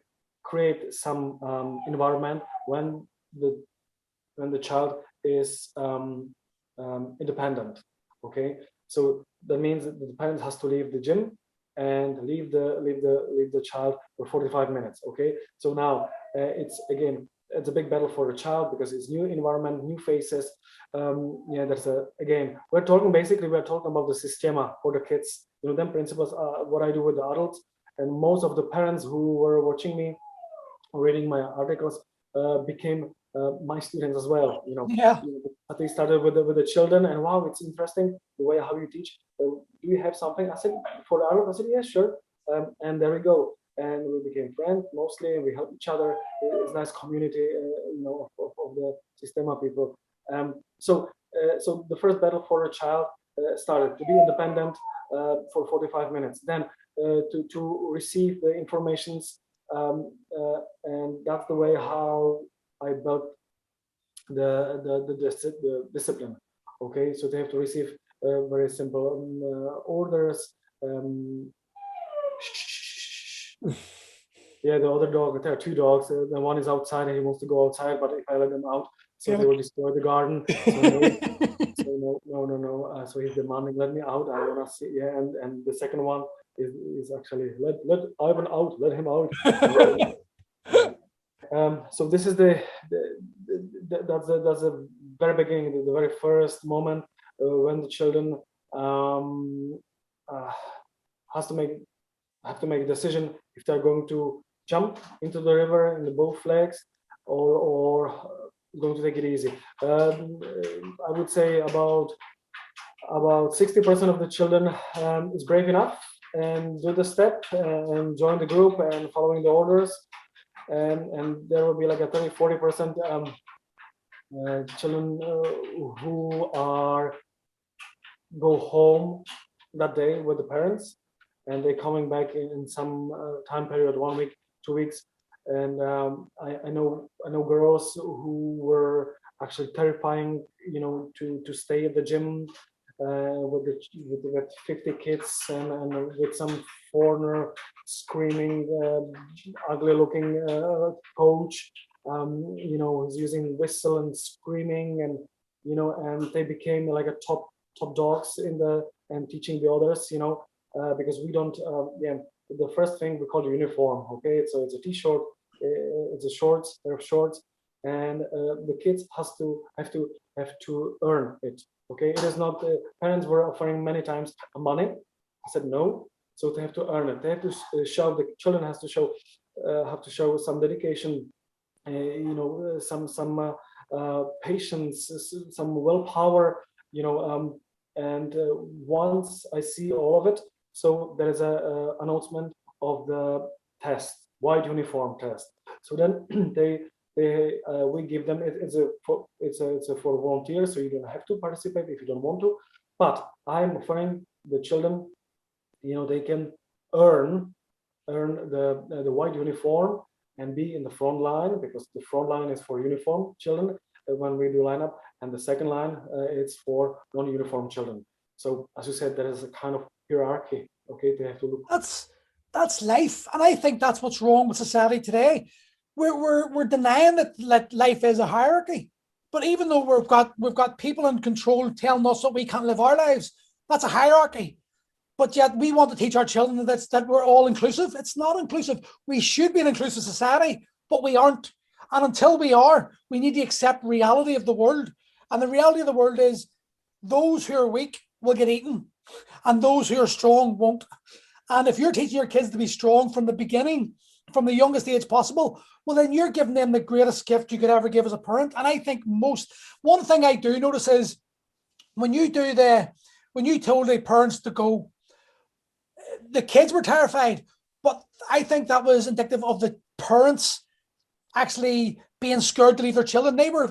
create some environment when the child is independent. Okay, so that means that the parent has to leave the gym and leave the child for 45 minutes. Okay, so now it's again it's a big battle for the child because it's new environment, new faces. Yeah, again, we're talking about the Systema for the kids. Them principles are what I do with the adults, and most of the parents who were watching me, reading my articles, became my students as well. Yeah. They started with the children, and wow, it's interesting the way how you teach. Do you have something? I said for the adults. I said, yeah, sure. And there we go. And we became friends mostly, and we help each other. It's a nice community, of the Systema people. So the first battle for a child started to be independent for 45 minutes, then to receive the informations, and that's the way how I built the discipline. Okay, so they have to receive very simple orders. Yeah, the other dog, there are two dogs. The one is outside and he wants to go outside, but if I let him out, so they will destroy the garden. So no. So he's demanding, let me out. I want to see. Yeah, and the second one is actually let Ivan out. Let him out. So this is that's the very beginning, the very first moment when the children have to make a decision if they're going to jump into the river in the both legs or going to take it easy. I would say about 60% of the children is brave enough and do the step and join the group and following the orders. And there will be like a 30-40% children who go home that day with the parents, and they're coming back in some time period, 1 week, 2 weeks. And I know girls who were actually terrifying, to stay at the gym with 50 kids and with some foreigner screaming, ugly-looking coach, who's using whistle and screaming, and they became like a top dogs and teaching the others, because we don't. The first thing we call the uniform. Okay, so it's a t-shirt, it's a shorts, pair of shorts, and the kids have to earn it. Okay, it is not. Parents were offering many times money. I said no. So they have to earn it. They have to show. The children have to show some dedication. Some patience, some willpower. And once I see all of it, so there is a announcement of the test, white uniform test. So then we give them it's for volunteers, so you don't have to participate if you don't want to. But I'm offering the children, they can earn the white uniform and be in the front line, because the front line is for uniform children when we do lineup, and the second line it's for non-uniform children. So as you said, there is a kind of hierarchy. Okay, they have to look. That's life, and I think that's what's wrong with society today. We're denying that life is a hierarchy, but even though we've got people in control telling us that we can't live our lives, that's a hierarchy. But yet we want to teach our children that we're all inclusive. It's not inclusive. We should be an inclusive society, but we aren't. And until we are, we need to accept reality of the world. And the reality of the world is those who are weak will get eaten, and those who are strong won't. And if you're teaching your kids to be strong from the beginning, from the youngest age possible, well, then you're giving them the greatest gift you could ever give as a parent. And I think one thing I do notice is when you told the parents to go, the kids were terrified, but I think that was indicative of the parents actually being scared to leave their children. They were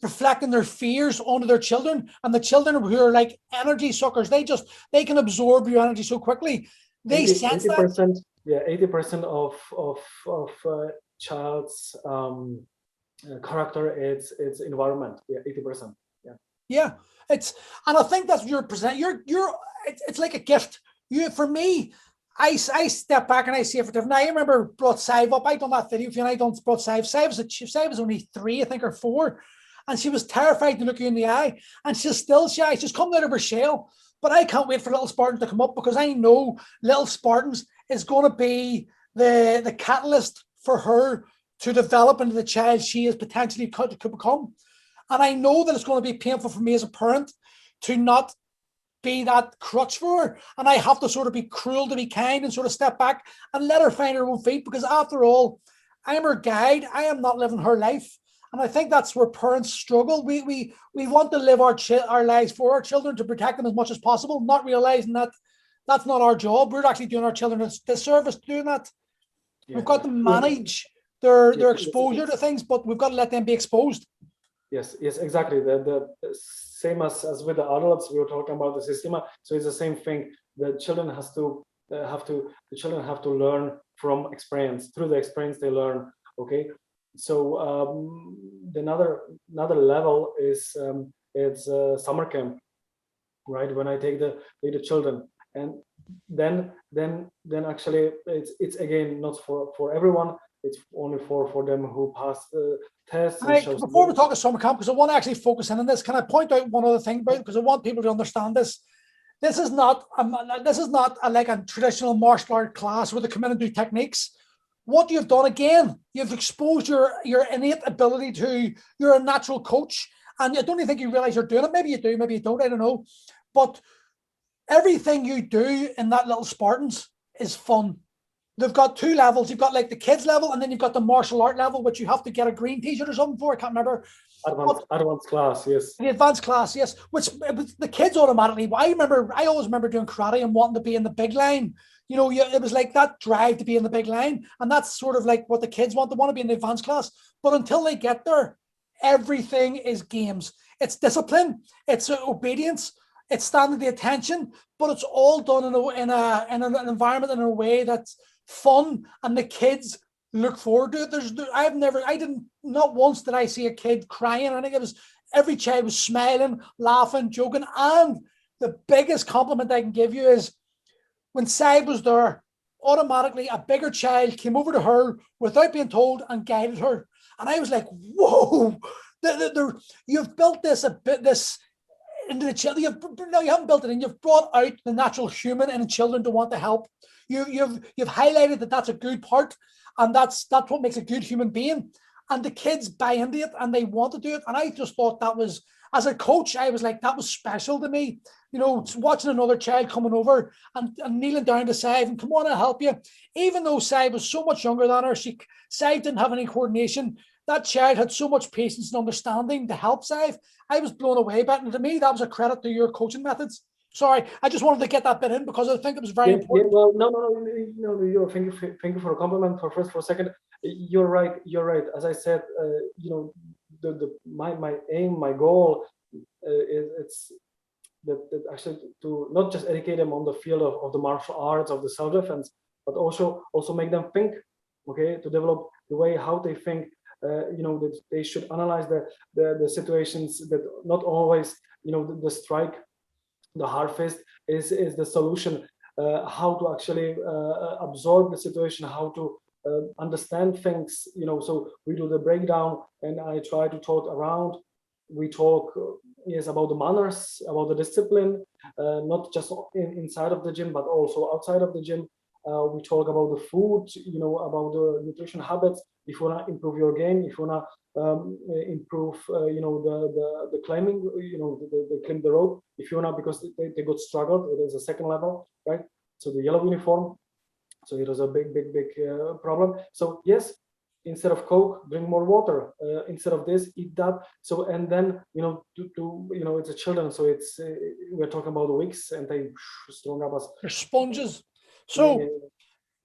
reflecting their fears onto their children, and the children who are like energy suckers, they can absorb your energy so quickly. They sense 80%, that. Yeah, 80% of child's character it's environment. Yeah, 80%. Yeah, and I think that's your percent. It's like a gift. For me, I step back and I see it for different. I remember brought Sive up. I done that video for you, and I done brought Sive. Sive was only 3, I think, or 4. And she was terrified to look you in the eye. And she's still shy. She's coming out of her shell. But I can't wait for little Spartan to come up, because I know little Spartans is going to be the catalyst for her to develop into the child she is potentially could become. And I know that it's going to be painful for me as a parent to not be that crutch for her. And I have to sort of be cruel to be kind and sort of step back and let her find her own feet, because after all, I'm her guide. I am not living her life. And I think that's where parents struggle. We want to live our lives for our children, to protect them as much as possible, not realizing that that's not our job. We're actually doing our children a disservice doing that. Yeah. We've got to manage their exposure to things, but we've got to let them be exposed. Yes, exactly. The same as with the adults, we were talking about the Systema. So it's the same thing. The children have to learn from experience. Through the experience, they learn. Okay. So another level is it's summer camp, right? When I take the children, and then actually it's again not for everyone. It's only for them who pass the test. Before we talk about summer camp, because I want to actually focus in on this, can I point out one other thing about it? Because I want people to understand this. This is not like a traditional martial art class where they come in and do techniques. What you've done, again, you've exposed your innate ability to, you're a natural coach. And I don't even think you realize you're doing it. Maybe you do, maybe you don't, I don't know. But everything you do in that little Spartans is fun. They've got two levels. You've got like the kids level, and then you've got the martial art level, which you have to get a green t-shirt or something for. I can't remember. Advanced class, yes. The advanced class, yes. Which the kids automatically. I always remember doing karate and wanting to be in the big line. You know, it was like that drive to be in the big line, and that's sort of like what the kids want. They want to be in the advanced class, but until they get there, everything is games. It's discipline. It's obedience. It's standing the attention, but it's all done in an environment, in a way that's fun, and the kids look forward to it. Not once did I see a kid crying. I think every child was smiling, laughing, joking. And the biggest compliment I can give you is when Saib was there, automatically a bigger child came over to her without being told and guided her. And I was like, whoa, you've built this into the children. No, you haven't built it in. You've brought out the natural human in the children to want to help. You've highlighted that that's a good part, and that's what makes a good human being. And the kids buy into it and they want to do it. And I just thought that was, as a coach, I was like, that was special to me. You know, watching another child coming over and kneeling down to Saib and come on, I'll help you. Even though Saib was so much younger than her, Saib didn't have any coordination. That child had so much patience and understanding to help Saib. I was blown away by it. And to me, that was a credit to your coaching methods. Sorry, I just wanted to get that bit in because I think it was very important. Well, no. Thank you for a compliment. For a second, you're right. As I said, my aim, my goal is that actually to not just educate them on the field of the martial arts, of the self-defense, but also make them think. Okay, to develop the way how they think. That they should analyze the situations, that not always the strike, the hard fist is the solution. How to actually absorb the situation, how to understand things. So we do the breakdown, and I try to talk around. We talk about the manners, about the discipline, not just inside of the gym, but also outside of the gym. We talk about the food, about the nutrition habits. If you want to improve your game, if you want to improve, the climbing, they climb the rope. If you want to, because they got struggled, it is a second level, right? So the yellow uniform, so it was a big problem. So yes, instead of Coke, drink more water. Instead of this, eat that. So, and then, it's a children. So it's, we're talking about weeks, and they strong up as they're sponges. So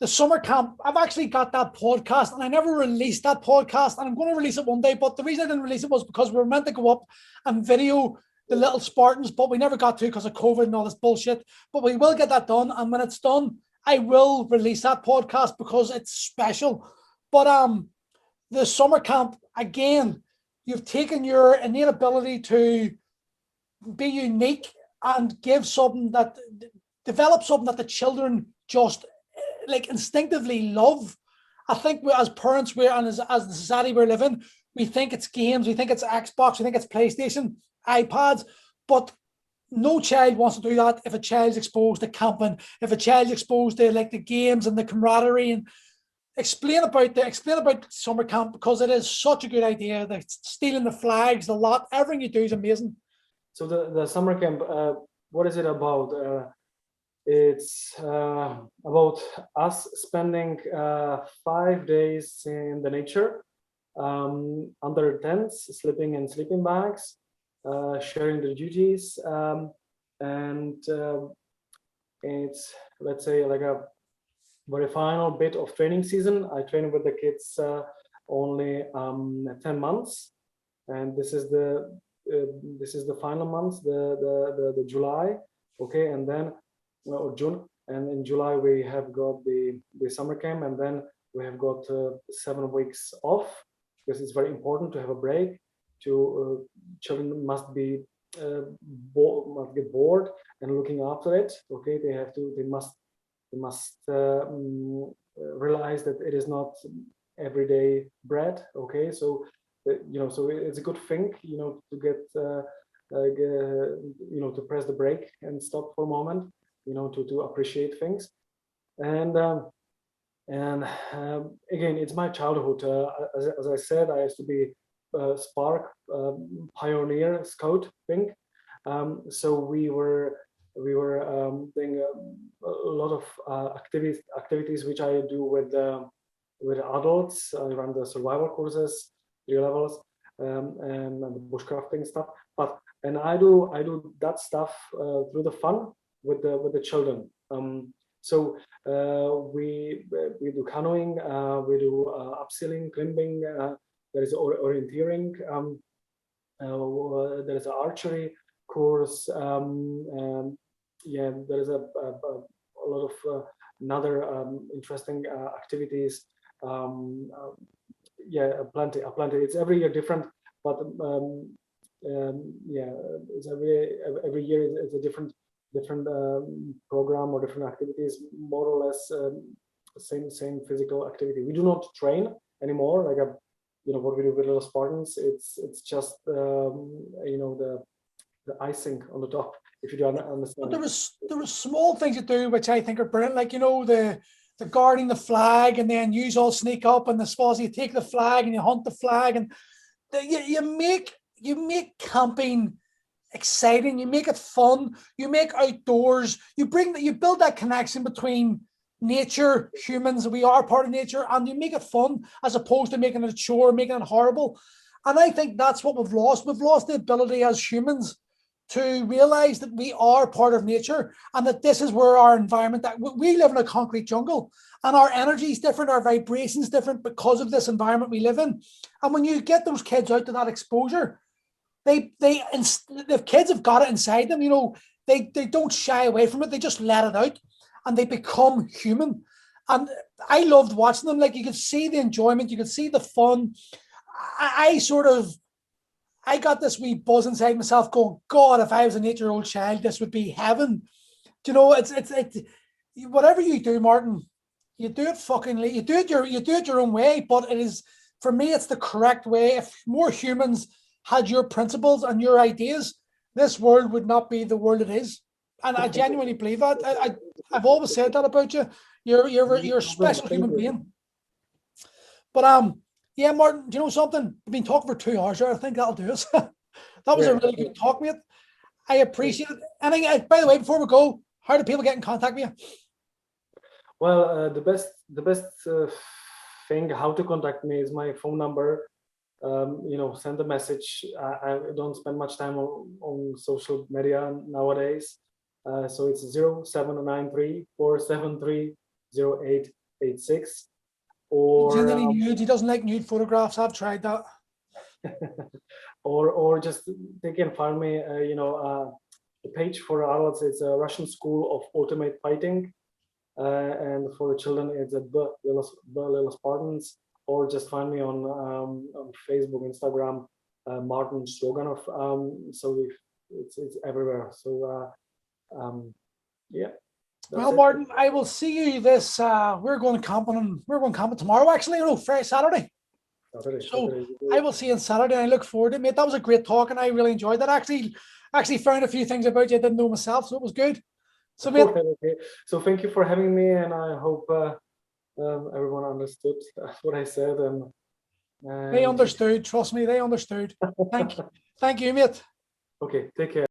the summer camp, I've actually got that podcast, and I never released that podcast, and I'm going to release it one day. But the reason I didn't release it was because we were meant to go up and video the little Spartans, but we never got to because of COVID and all this bullshit. But we will get that done, and when it's done, I will release that podcast because it's special. But the summer camp, again, you've taken your innate ability to be unique and develop something that the children just like instinctively love. I think as parents, and as the society we're living, we think it's games, we think it's Xbox, we think it's PlayStation, iPads, but no child wants to do that if a child's exposed to camping, if a child's exposed to like the games and the camaraderie. And explain about summer camp, because it is such a good idea. The stealing the flags, the lot, everything you do is amazing. So the summer camp, what is it about? It's about us spending 5 days in the nature, under tents, sleeping in sleeping bags, sharing the duties, and it's, let's say, like a very final bit of training season. I train with the kids only 10 months, and this is the final month, the July, okay, and then or June, and in July we have got the summer camp, and then we have got 7 weeks off, because it's very important to have a break. Children must be must get bored and looking after it. Okay, they must realize that it is not everyday bread. Okay, so so it's a good thing, to get to press the brake and stop for a moment, to appreciate things. And again, it's my childhood. As I said, I used to be Spark pioneer scout thing. So we were doing a lot of activities which I do with adults. I run the survival courses, 3 levels, and the bushcrafting stuff. And I do that stuff through the fun with the children. So we do canoeing, we do upseiling, climbing. There is orienteering. There is an archery course. Yeah, there is a lot of another interesting activities. Yeah, plenty. It's every year different, but yeah, it's every year it's a different program or different activities, more or less same physical activity. We do not train anymore, like what we do with little Spartans. It's just the icing on the top, if you don't understand. But there was small things you do which I think are brilliant, like the guarding the flag, and then you all sneak up, and you take the flag and you hunt the flag, and you make camping exciting, you make it fun, you make outdoors, you build that connection between nature, humans, we are part of nature, and you make it fun as opposed to making it a chore, making it horrible. And I think that's what we've lost. We've lost the ability as humans to realize that we are part of nature, and that this is where our environment, that we live in a concrete jungle, and our energy is different, our vibrations different because of this environment we live in. And when you get those kids out to that exposure, the kids have got it inside them, they don't shy away from it, they just let it out, and they become human. And I loved watching them. Like, you could see the enjoyment, you could see the fun. I got this wee buzz inside myself going, God, if I was an 8-year-old child, this would be heaven. It's whatever you do, Martin, you do it you do it your own way, but it is, for me, it's the correct way. If more humans had your principles and your ideas, this world would not be the world it is. And I genuinely believe that. I've always said that about you. You're a special human being. But yeah, Martin, do you know something? We've been talking for 2 hours there. I think that'll do us. That was a really good talk, mate. I appreciate it. And by the way, before we go, how do people get in contact with you? Well, the best thing how to contact me is my phone number. Send a message. I don't spend much time on social media nowadays. So it's 0793 473 0886. Or he doesn't like nude photographs. I've tried that. or just they can find me. The page for adults, it's a Russian School of Ultimate Fighting, and for the children, it's the Little Spartans. Or just find me on Facebook, Instagram, Martin Stroganof. So it's everywhere. So yeah. Well, Martin, I will see you this. We're going camping tomorrow. Actually, Friday, Saturday. So I will see you on Saturday. And I look forward to it, mate. That was a great talk, and I really enjoyed that. Actually found a few things about you I didn't know myself, so it was good. So, mate, okay. So thank you for having me, and I hope everyone understood what I said, and They understood. Trust me, they understood. Thank you, mate. okay, take care.